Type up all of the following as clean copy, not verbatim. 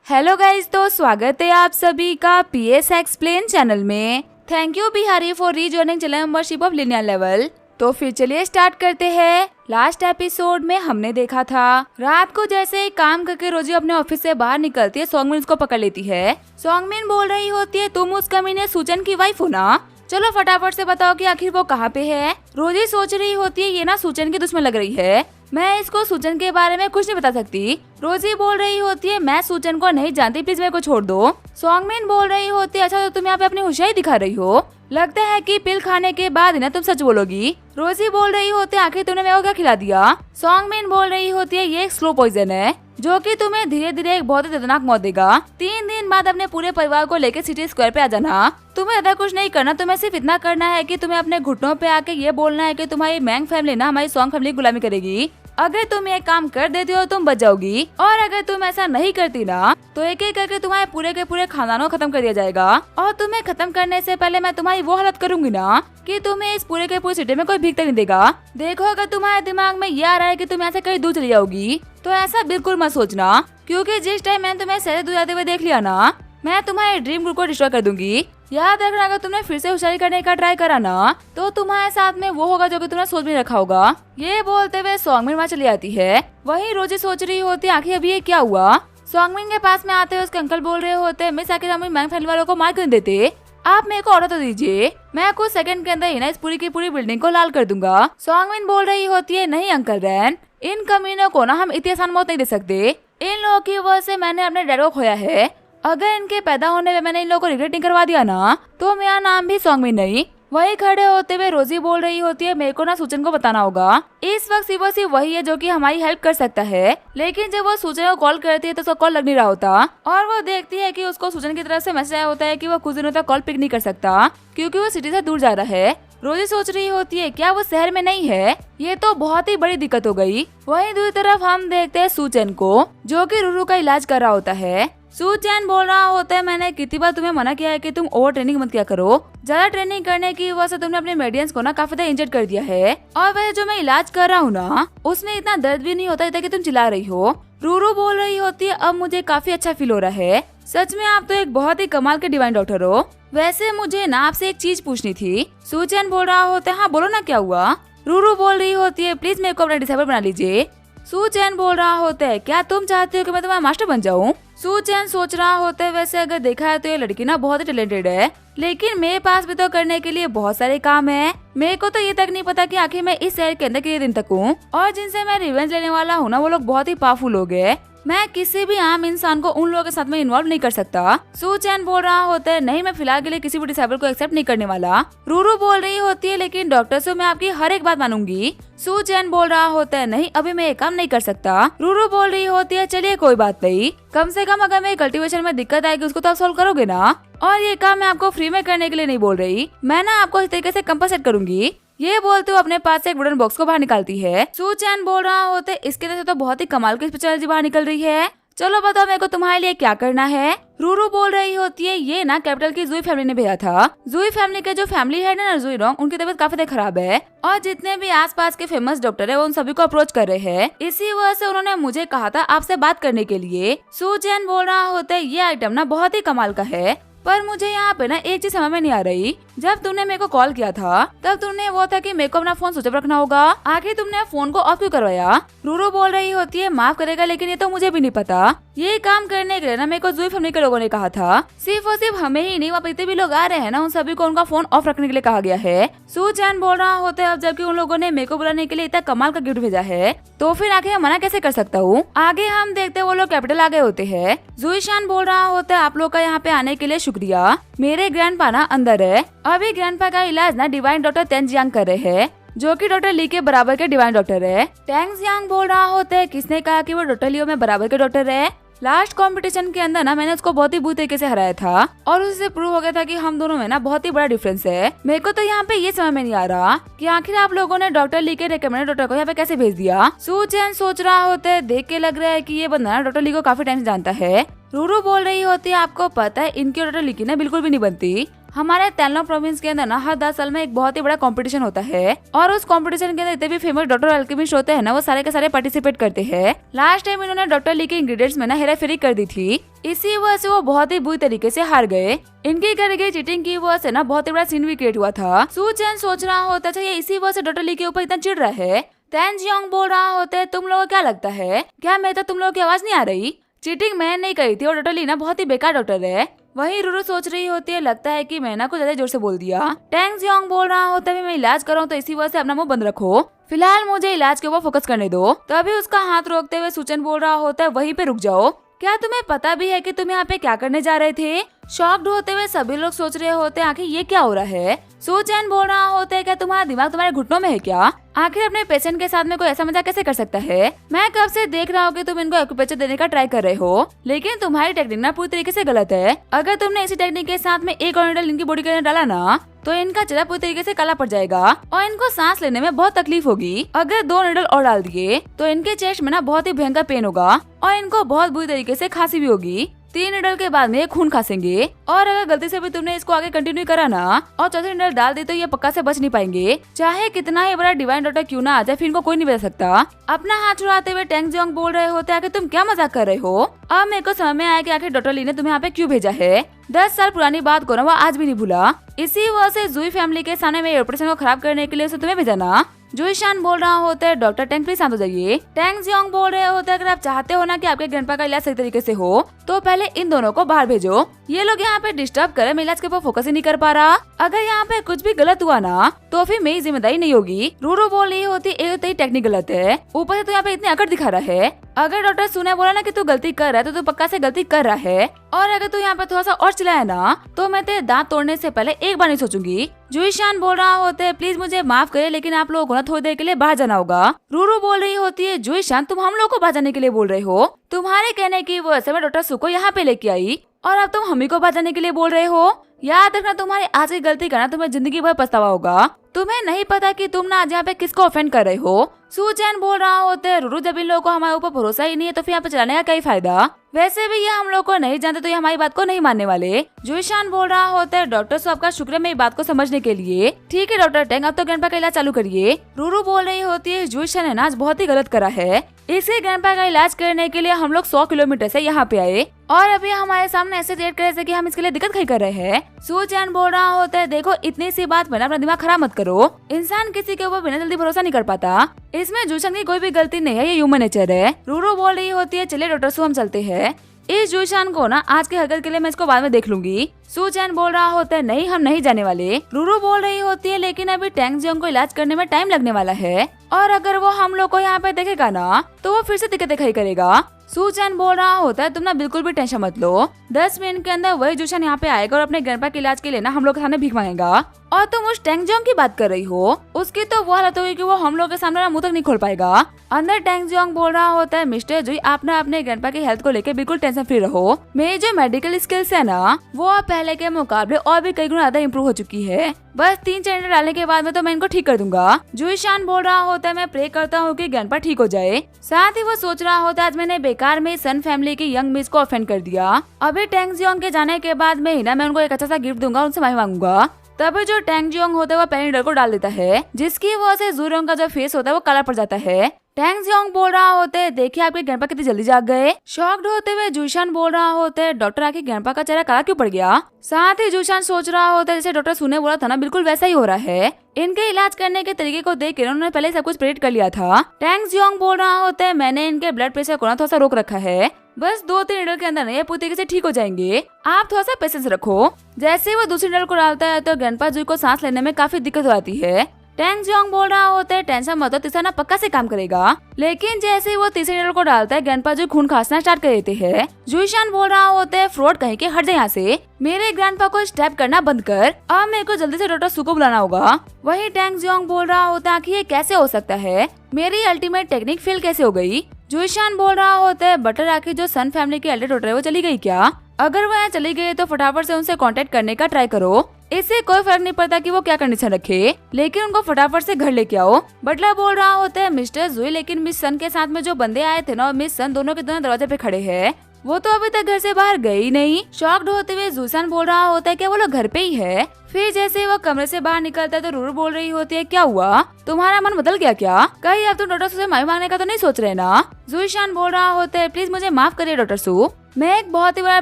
Hello guys, तो स्वागत है आप सभी का पीएस एक्सप्लेन चैनल में। Thank you Bihari for rejoining channel membership of linear level. तो फिर चलिए स्टार्ट करते हैं। लास्ट एपिसोड में हमने देखा था रात को जैसे ही काम करके रोजी अपने ऑफिस से बाहर निकलती है, सॉन्गमिन उसको पकड़ लेती है। सॉन्गमिन बोल रही होती है, तुम उस कमीने सूजन की वाइफ हो ना? चलो फटाफट से बताओ कि आखिर वो कहाँ पे है। रोजी सोच रही होती है ये ना सूजन की दुश्मन लग रही है, मैं इसको सूजन के बारे में कुछ नहीं बता सकती। रोजी बोल रही होती है, मैं सूजन को नहीं जानती, प्लीज मेरे को छोड़ दो। सॉन्गमिन बोल रही होती है, अच्छा तो तुम यहाँ पे अपनी होशियारी दिखा रही हो, लगता है कि पिल खाने के बाद ना तुम सच बोलोगी। रोजी बोल रही होती है, आखिर तुमने मेरे को क्या खिला दिया? सॉन्गमिन बोल रही होती है, ये एक स्लो पॉइजन है जो कि तुम्हें धीरे धीरे एक बहुत ही दर्दनाक मौत देगा। 3 दिन बाद अपने पूरे परिवार को लेकर सिटी स्क्वायर पे आ जाना। तुम्हें ज्यादा कुछ नहीं करना, तुम्हें सिर्फ इतना करना है कि तुम्हें अपने घुटनों पे आके ये बोलना है कि तुम्हारी मैंग फैमिली ना हमारी सॉन्ग फैमिली की गुलामी करेगी। अगर तुम ये काम कर देती हो तुम बच जाओगी, और अगर तुम ऐसा नहीं करती ना तो एक एक करके तुम्हारे पूरे के पूरे खानदानों खत्म कर दिया जाएगा। और तुम्हें खत्म करने से पहले मैं तुम्हारी वो हालत करूंगी ना कि तुम्हें इस पूरे के पूरे सिटी में कोई भीख तक नहीं देगा। देखो अगर तुम्हारे दिमाग में ये आ रहा है कि तुम यहाँ से कहीं दूर चली जाओगी तो ऐसा बिल्कुल मत सोचना, क्योंकि जिस टाइम मैंने तुम्हें शहर दूर जाते हुए देख लिया ना, मैं तुम्हारे ड्रीम ग्रुप को डिस्ट्रॉय कर दूंगी। याद रखना, अगर तुमने फिर से होशियारी करने का ट्राई करा ना तो तुम्हारे साथ में वो होगा जो कि तुमने सोच भी रखा होगा। ये बोलते हुए सॉन्गमिन वहाँ चली आती है। वहीं रोजी सोच रही होती है, आखिर अभी ये क्या हुआ। सॉन्गमिन के पास में आते हुए उसके अंकल बोल रहे होते हैं, मिस आखिर हम मैंग फैमिली वालों को मार क्यों देते, आप मेरे को ऑर्डर तो दीजिए, मैं कुछ सेकंड के अंदर ही ना इस पूरी की पूरी बिल्डिंग को लाल कर दूंगा। सॉन्गमिन बोल रही होती है, नहीं अंकल रैन, इन कमीनों को ना हम इतनी आसान मौत नहीं दे सकते। इन लोगों की वजह से मैंने अपने डैड को खोया है, अगर इनके पैदा होने में मैंने इन लोगों को रिग्रेट नहीं करवा दिया ना तो मेरा नाम भी सॉन्गमिन नहीं। वही खड़े होते हुए रोजी बोल रही होती है, मेरे को ना सूजन को बताना होगा, इस वक्त सिर्फ वही है जो कि हमारी हेल्प कर सकता है। लेकिन जब वो सूजन को कॉल करती है तो उसका कॉल लग नहीं रहा होता, और वो देखती है कि उसको सूजन की तरफ से मैसेज आया होता है कि वो कुछ दिनों तक कॉल पिक नहीं कर सकता क्योंकि वो सिटी से दूर जा रहा है। रोजी सोच रही होती है, क्या वो शहर में नहीं है, ये तो बहुत ही बड़ी दिक्कत हो गई। वहीं दूसरी तरफ हम देखते हैं सूजन को जो कि रूरू का इलाज कर रहा होता है। सूचैन बोल रहा होता है, मैंने कितनी बार तुम्हें मना किया है कि तुम ओवर ट्रेनिंग मत किया करो, ज्यादा ट्रेनिंग करने की वजह से तुमने अपने मेडियंस को ना काफी ज्यादा इंजर्ड कर दिया है, और वह जो मैं इलाज कर रहा हूँ ना उसमें इतना दर्द भी नहीं होता कि तुम चिल्ला रही हो। रूरू बोल रही होती है, अब मुझे काफी अच्छा फील हो रहा है, सच में आप तो एक बहुत ही कमाल के डिवाइन डॉक्टर हो। वैसे मुझे ना आपसे एक चीज पूछनी थी। सूचैन बोल रहा होता है, हाँ बोलो ना क्या हुआ। रूरू बोल रही होती है, प्लीज मेरे को अपना डिसाइबल बना लीजिए। सूचैन बोल रहा होता है, क्या तुम चाहते हो कि मैं तुम्हारा मास्टर बन जाऊं? सूचैन सोच रहा होता है, वैसे अगर देखा है तो ये लड़की ना बहुत ही टैलेंटेड है, लेकिन मेरे पास भी तो करने के लिए बहुत सारे काम है। मेरे को तो ये तक नहीं पता कि आखिर मैं इस शहर के अंदर कितने दिन तक हूँ, और जिनसे मैं रिवेंज लेने वाला हूँ ना वो लोग बहुत ही पावरफुल लोग हैं। मैं किसी भी आम इंसान को उन लोगों के साथ में इन्वॉल्व नहीं कर सकता। सूचैन बोल रहा होता है, नहीं मैं फिलहाल के लिए किसी भी डिसेबल को एक्सेप्ट नहीं करने वाला। रूरू बोल रही होती है, लेकिन डॉक्टर से मैं आपकी हर एक बात मानूंगी। सूचैन बोल रहा होता है, नहीं अभी मैं ये काम नहीं कर सकता। रूरू बोल रही होती है, चलिए कोई बात नहीं, कम से कम अगर मेरे कल्टीवेशन में दिक्कत आएगी उसको तो आप सोल्व करोगे ना, और ये काम मैं आपको फ्री में करने के लिए नहीं बोल रही, मैं ना आपको इस तरीके से कंपनसेट करूंगी। ये बोलते हुए अपने पास से एक वुडन बॉक्स को बाहर निकालती है। सूचैन बोल रहा होता है, इसके तरह से तो बहुत ही कमाल की स्पेशलिटी बाहर निकल रही है, चलो बताओ मेरे को तुम्हारे लिए क्या करना है। रूरू बोल रही होती है, ये ना कैपिटल की जुई फैमिली ने भेजा था। जुई फैमिली के जो फैमिली है ना जुई रॉन्ग, उनकी तबीयत काफी ज्यादा खराब है, और जितने भी आसपास के फेमस डॉक्टर है वो उन सभी को अप्रोच कर रहे हैं, इसी वजह से उन्होंने मुझे कहा था आपसे बात करने के लिए। सूचैन बोल रहा होता है, ये आइटम ना बहुत ही कमाल का है, पर मुझे यहाँ पे ना एक चीज समझ में नहीं आ रही, जब तुमने मेरे को कॉल किया था तब तुमने वो था कि मेरे को अपना फोन स्विच ऑफ रखना होगा, आखिर तुमने फोन को ऑफ क्यों करवाया? रूरू बोल रही होती है, माफ करेगा लेकिन ये तो मुझे भी नहीं पता, ये काम करने के लिए ना मेरे को जुई फैमिली के लोगों ने कहा था, सिर्फ और सिर्फ हमें ही नहीं, वहाँ जितने भी लोग आ रहे हैं ना उन सभी को उनका फोन ऑफ रखने के लिए कहा गया है। सूचैन बोल रहा होता है, अब जबकि उन लोगों ने मेरे को बुलाने के लिए इतना कमाल का गिफ्ट भेजा है तो फिर आगे मना कैसे कर सकता हूँ। आगे हम देखते हैं वो लोग कैपिटल आ गए होते हैं। जुईशान बोल रहा होता है, आप लोग का यहाँ पे आने के लिए शुक्रिया, मेरे ग्रैंडपा ना अंदर है, अभी ग्रैंडपा का इलाज ना डिवाइन डॉक्टर तेन जियांग कर रहे हैं जो कि डॉक्टर ली के बराबर के डिवाइन डॉक्टर है। टेंग जियांग बोल रहा होता है, किसने कहा कि वो डॉक्टर लियो में बराबर के डॉक्टर है? लास्ट कंपटीशन के अंदर ना मैंने उसको बहुत ही बुरी तरीके से हराया था, और उससे प्रूव हो गया था कि हम दोनों में ना बहुत ही बड़ा डिफरेंस है। मेरे को तो यहाँ पे ये समझ में नहीं आ रहा कि आखिर आप लोगों ने डॉक्टर ली के रिकमेंडेड डॉक्टर को यहाँ पे कैसे भेज दिया। सूचैन सोच रहा होता है, देख के लग रहा है कि ये बंदा डॉक्टर ली को काफी टाइम से जानता है। रूरू बोल रही होती है, आपको पता है इनकी डॉक्टर ली की ना बिल्कुल भी नहीं बनती, हमारे तेलंगाना प्रोविंस के अंदर ना हर 10 साल में एक बहुत ही बड़ा कंपटीशन होता है और उस कंपटीशन के अंदर इतने भी फेमस डॉक्टर अल्केमिस्ट होते हैं ना, वो सारे के सारे पार्टिसिपेट करते हैं। लास्ट टाइम इन्होंने डॉक्टर ली के इंग्रेडिएंट्स में ना हेराफेरी कर दी थी, इसी वजह से वो बहुत ही बुरी तरीके से हार गए। इनकी करी गई चीटिंग की वजह से ना बहुत ही बड़ा सीन भी क्रिएट हुआ था। सू चैन सोच रहा होता था ये इसी वजह से डॉक्टर ली के ऊपर इतना चिढ़ रहा है। टैन जियोंग बोल रहा होता है तुम लोगों को क्या लगता है, क्या मैं तो तुम लोगों की आवाज नहीं आ रही? चीटिंग मैंने नहीं करी थी और डॉक्टर ली ना बहुत ही बेकार डॉक्टर है। वहीं रूरू सोच रही होती है लगता है कि मैंने कुछ ज्यादा जोर से बोल दिया। टैंग जियोंग बोल रहा होता है मैं इलाज कर रहा हूँ तो इसी वजह से अपना मुंह बंद रखो, फिलहाल मुझे इलाज के ऊपर फोकस करने दो। तभी उसका हाथ रोकते हुए सूचन बोल रहा होता है वहीं पे रुक जाओ, क्या तुम्हें पता भी है कि तुम यहाँ पे क्या करने जा रहे थे? शॉक्ड होते हुए सभी लोग सोच रहे होते हैं आखिर ये क्या हो रहा है। सू चैन बोल रहा होता है क्या तुम्हारा दिमाग तुम्हारे घुटनों में है क्या? आखिर अपने पेशेंट के साथ में कोई ऐसा मजाक कैसे कर सकता है? मैं कब से देख रहा हूँ कि तुम इनको एक्यूप्रेशर देने का ट्राई कर रहे हो, लेकिन तुम्हारी टेक्निक ना पूरी तरीके से गलत है। अगर तुमने इसी टेक्निक के साथ में एक और नीडल इनकी बॉडी के अंदर डाला ना तो इनका चेहरा पूरी तरीके से काला पड़ जाएगा और इनको सांस लेने में बहुत तकलीफ होगी। अगर 2 नीडल और डाल दिए तो इनके चेस्ट में ना बहुत ही भयंकर पेन होगा और इनको बहुत बुरी तरीके से खांसी भी होगी। 3 नीडल के बाद में ये खून खासेंगे और अगर गलती से भी तुमने इसको आगे कंटिन्यू करा ना और 4थी नीडल डाल दी तो ये पक्का से बच नहीं पाएंगे। चाहे कितना ही बड़ा डिवाइन डॉक्टर क्यों ना आ जाए, फिर इनको कोई नहीं बचा सकता। अपना हाथ छुड़ाते हुए टैंग जियोंग बोल रहे होते आखिर तुम क्या मजाक कर रहे हो? अब मेरे को समझ में आया कि आखिर डॉक्टर ली ने तुम्हें यहाँ पे क्यों भेजा है। 10 साल पुरानी बात को ना वो आज भी नहीं भूला। इसी वजह से जुई फैमिली के सामने मेरे ऑपरेशन को खराब करने के लिए उसे तुम्हें भेजा ना। जुई शान बोल रहा होता है डॉक्टर टैंग प्लीज शांत हो जाइए। टैंग जियोंग बोल रहे होते हैं अगर आप चाहते हो ना कि आपके ग्रैंडपा का इलाज सही तरीके से हो तो पहले इन दोनों को बाहर भेजो। ये लोग यहाँ पे डिस्टर्ब करे, मैं इलाज के ऊपर फोकस ही नहीं कर पा रहा। अगर यहाँ पे कुछ भी गलत हुआ ना तो फिर मेरी जिम्मेदारी नहीं होगी। रूरू बोल रही होती एक तो टेक्निक गलत है, ऊपर से तो यहाँ पे इतनी अकड़ दिखा रहा है। अगर डॉक्टर सुने बोला ना कि तू गलती कर रहा है तो तू पक्का से गलती कर रहा है और अगर तू यहाँ पे थोड़ा सा और चिल्लाया ना तो मैं तेरे दांत तोड़ने से पहले एक बार नहीं सोचूंगी। जुई शान बोल रहा होता है प्लीज मुझे माफ करे लेकिन आप लोगों को ना थोड़ी देर के लिए बाहर जाना होगा। रूरू बोल रही होती है जुई शान तुम हम लोग को बाहर जाने के लिए बोल रहे हो, तुम्हारे कहने की वजह से मैं डॉक्टर सू को यहाँ पे लेके आई और अब तुम हम ही को बाहर जाने के लिए बोल रहे हो। याद रखना तुम्हारी आज की गलती करना तुम्हें जिंदगी भर पछतावा होगा। तुम्हें नहीं पता कि तुम ना आज यहाँ पे किसको ऑफेंड कर रहे हो। सू चैन बोल रहा होता है रूरू जब इन लोगों को हमारे ऊपर भरोसा ही नहीं है तो फिर यहाँ पे चलाने का क्या फायदा? वैसे भी ये हम लोग को नहीं जानते तो ये हमारी बात को नहीं मानने वाले। जुई शान बोल रहा होता है डॉक्टर सो आपका शुक्र है मेरी बात को समझने के लिए। ठीक है डॉक्टर टैंग अब तो ग्रैंडपा का इलाज चालू करिए। रूरू बोल रही होती है जुई शान ने आज बहुत ही गलत करा है, इसे ग्रैंडपा का इलाज करने के लिए हम लोग 100 किलोमीटर से यहाँ पे आए और अभी हमारे सामने ऐसे रेट करे थे कि हम इसके लिए दिक्कत खड़ी कर रहे हैं। सू चैन बोल रहा होता है देखो इतनी सी बात पर अपना दिमाग खराब मत करो, इंसान किसी के ऊपर बिना जल्दी भरोसा नहीं कर पाता। इसमें जुईशान की कोई भी गलती नहीं है, ये ह्यूमन नेचर है। रूरू बोल रही होती है चलिए डॉक्टर सू हम चलते हैं। इस जुईशान को ना आज के हरकत के लिए मैं इसको बाद में देख लूंगी। सू चैन बोल रहा होता है नहीं हम नहीं जाने वाले। रूरू बोल रही होती है लेकिन अभी टैंग जियोंग को इलाज करने में टाइम लगने वाला है और अगर वो हम लोग को यहाँ पे देखेगा ना तो वो फिर से दिक्कतें खड़ी करेगा। सू चैन बोल रहा होता है तुम ना बिल्कुल भी टेंशन मत लो, 10 मिनट के अंदर वही जुईशान यहाँ पे आएगा और अपने ग्रैंडपा के इलाज के लिए ना हम लोग के सामने भीख मांगेगा। और तुम उस टैंग जियोंग की बात कर रही हो, उसकी तो वो हालत होगी कि वो हम लोग के सामने मुंह तक नहीं खोल पाएगा। अंदर टैंग जियोंग बोल रहा होता है मिस्टर जुई आप ना अपने ग्रैंडपा की हेल्थ को लेकर बिल्कुल टेंशन फ्री रहो, मेरी जो मेडिकल स्किल्स है ना वो अब पहले के मुकाबले और भी कई गुना ज्यादा इम्प्रूव हो चुकी है, बस 3 चैनल डालने के बाद में तो मैं इनको ठीक कर दूंगा। जुईशान बोल रहा होता है मैं प्रे करता हूँ कि ग्रैंडपा ठीक हो जाए। साथ ही वो सोच रहा होता है आज मैंने बेकार में सन फैमिली की यंग मिस को ऑफेंड कर दिया, अभी टैंग जियोंग के जाने के बाद में ही ना मैं उनको एक अच्छा सा गिफ्ट दूंगा, उनसे माफी मांगूंगा। तभी जो टैंग जियोंग होता है वो पहले नीडल को डाल देता है जिसकी वजह से जुरोंग का जो फेस होता है वो काला पड़ जाता है। टैंग जियोंग बोल रहा होते है देखिए आपके ग्रैंडपा कितनी जल्दी जाग गए। शॉक्ड होते हुए जुईशान बोल रहा होता है डॉक्टर आखिर ग्रैंडपा का चेहरा काला क्यों पड़ गया। साथ ही जुईशान सोच रहा होता है जैसे डॉक्टर सुने बोला था ना बिल्कुल वैसा ही हो रहा है। इनके इलाज करने के तरीके को देख कर उन्होंने पहले सब कुछ प्रेडिक्ट कर लिया था। टैंग जियोंग बोल रहा होता है मैंने इनके ब्लड प्रेशर को ना थोड़ा सा रोक रखा है, बस 2-3 नीडल के अंदर ये पूरी तरीके से ठीक हो जाएंगे, आप थोड़ा सा पेशेंस रखो। जैसे वो दूसरी नीडल को डालता है तो ग्रैंडपा जुई को सांस लेने में काफी दिक्कत हो जाती है। टैंग जियोंग बोल रहा होता है टेंशन मत लो तीसरा ना पक्का से काम करेगा, लेकिन जैसे ही वो तीसरे नीडल को डालता है ग्रैंडपा जुई खून खांसना स्टार्ट कर देते हैं। जुईशान बोल रहा होता है फ्रॉड कहीं के हट जाए यहाँ से, मेरे ग्रैंडपा को स्टेप करना बंद कर, अब मेरे को जल्दी से डॉक्टर सू को बुलाना होगा। वही टैंग जियोंग बोल रहा होता है कि ये कैसे हो सकता है, मेरी अल्टीमेट टेक्निक फेल कैसे हो गई। जुईशान बोल रहा होता है बटर आखिर जो सन फैमिली की एल्डर डॉटर है वो चली गई क्या, अगर वो यहाँ चली गई तो फटाफट से उनसे कांटेक्ट करने का ट्राई करो, इससे कोई फर्क नहीं पड़ता कि वो क्या कंडीशन रखे, लेकिन उनको फटाफट से घर लेके आओ। बटलर बोल रहा होता है मिस्टर जुई लेकिन मिस सन के साथ में जो बंदे आए थे ना और मिस सन दोनों के दोनों दरवाजे पे खड़े हैं, वो तो अभी तक घर से बाहर गई ही नहीं। शॉक्ड होते हुए जूसान बोल रहा होता है कि वो लोग घर पे ही है। फिर जैसे वो कमरे से बाहर निकलता है तो रूरू बोल रही होती है, क्या हुआ, तुम्हारा मन बदल गया क्या? कहीं अब तुम डॉक्टर सू से माफी मांगने का तो नहीं सोच रहे ना? जूशान बोल रहा होता है, प्लीज मुझे माफ करिए डॉक्टर सू, मैं एक बहुत ही बड़ा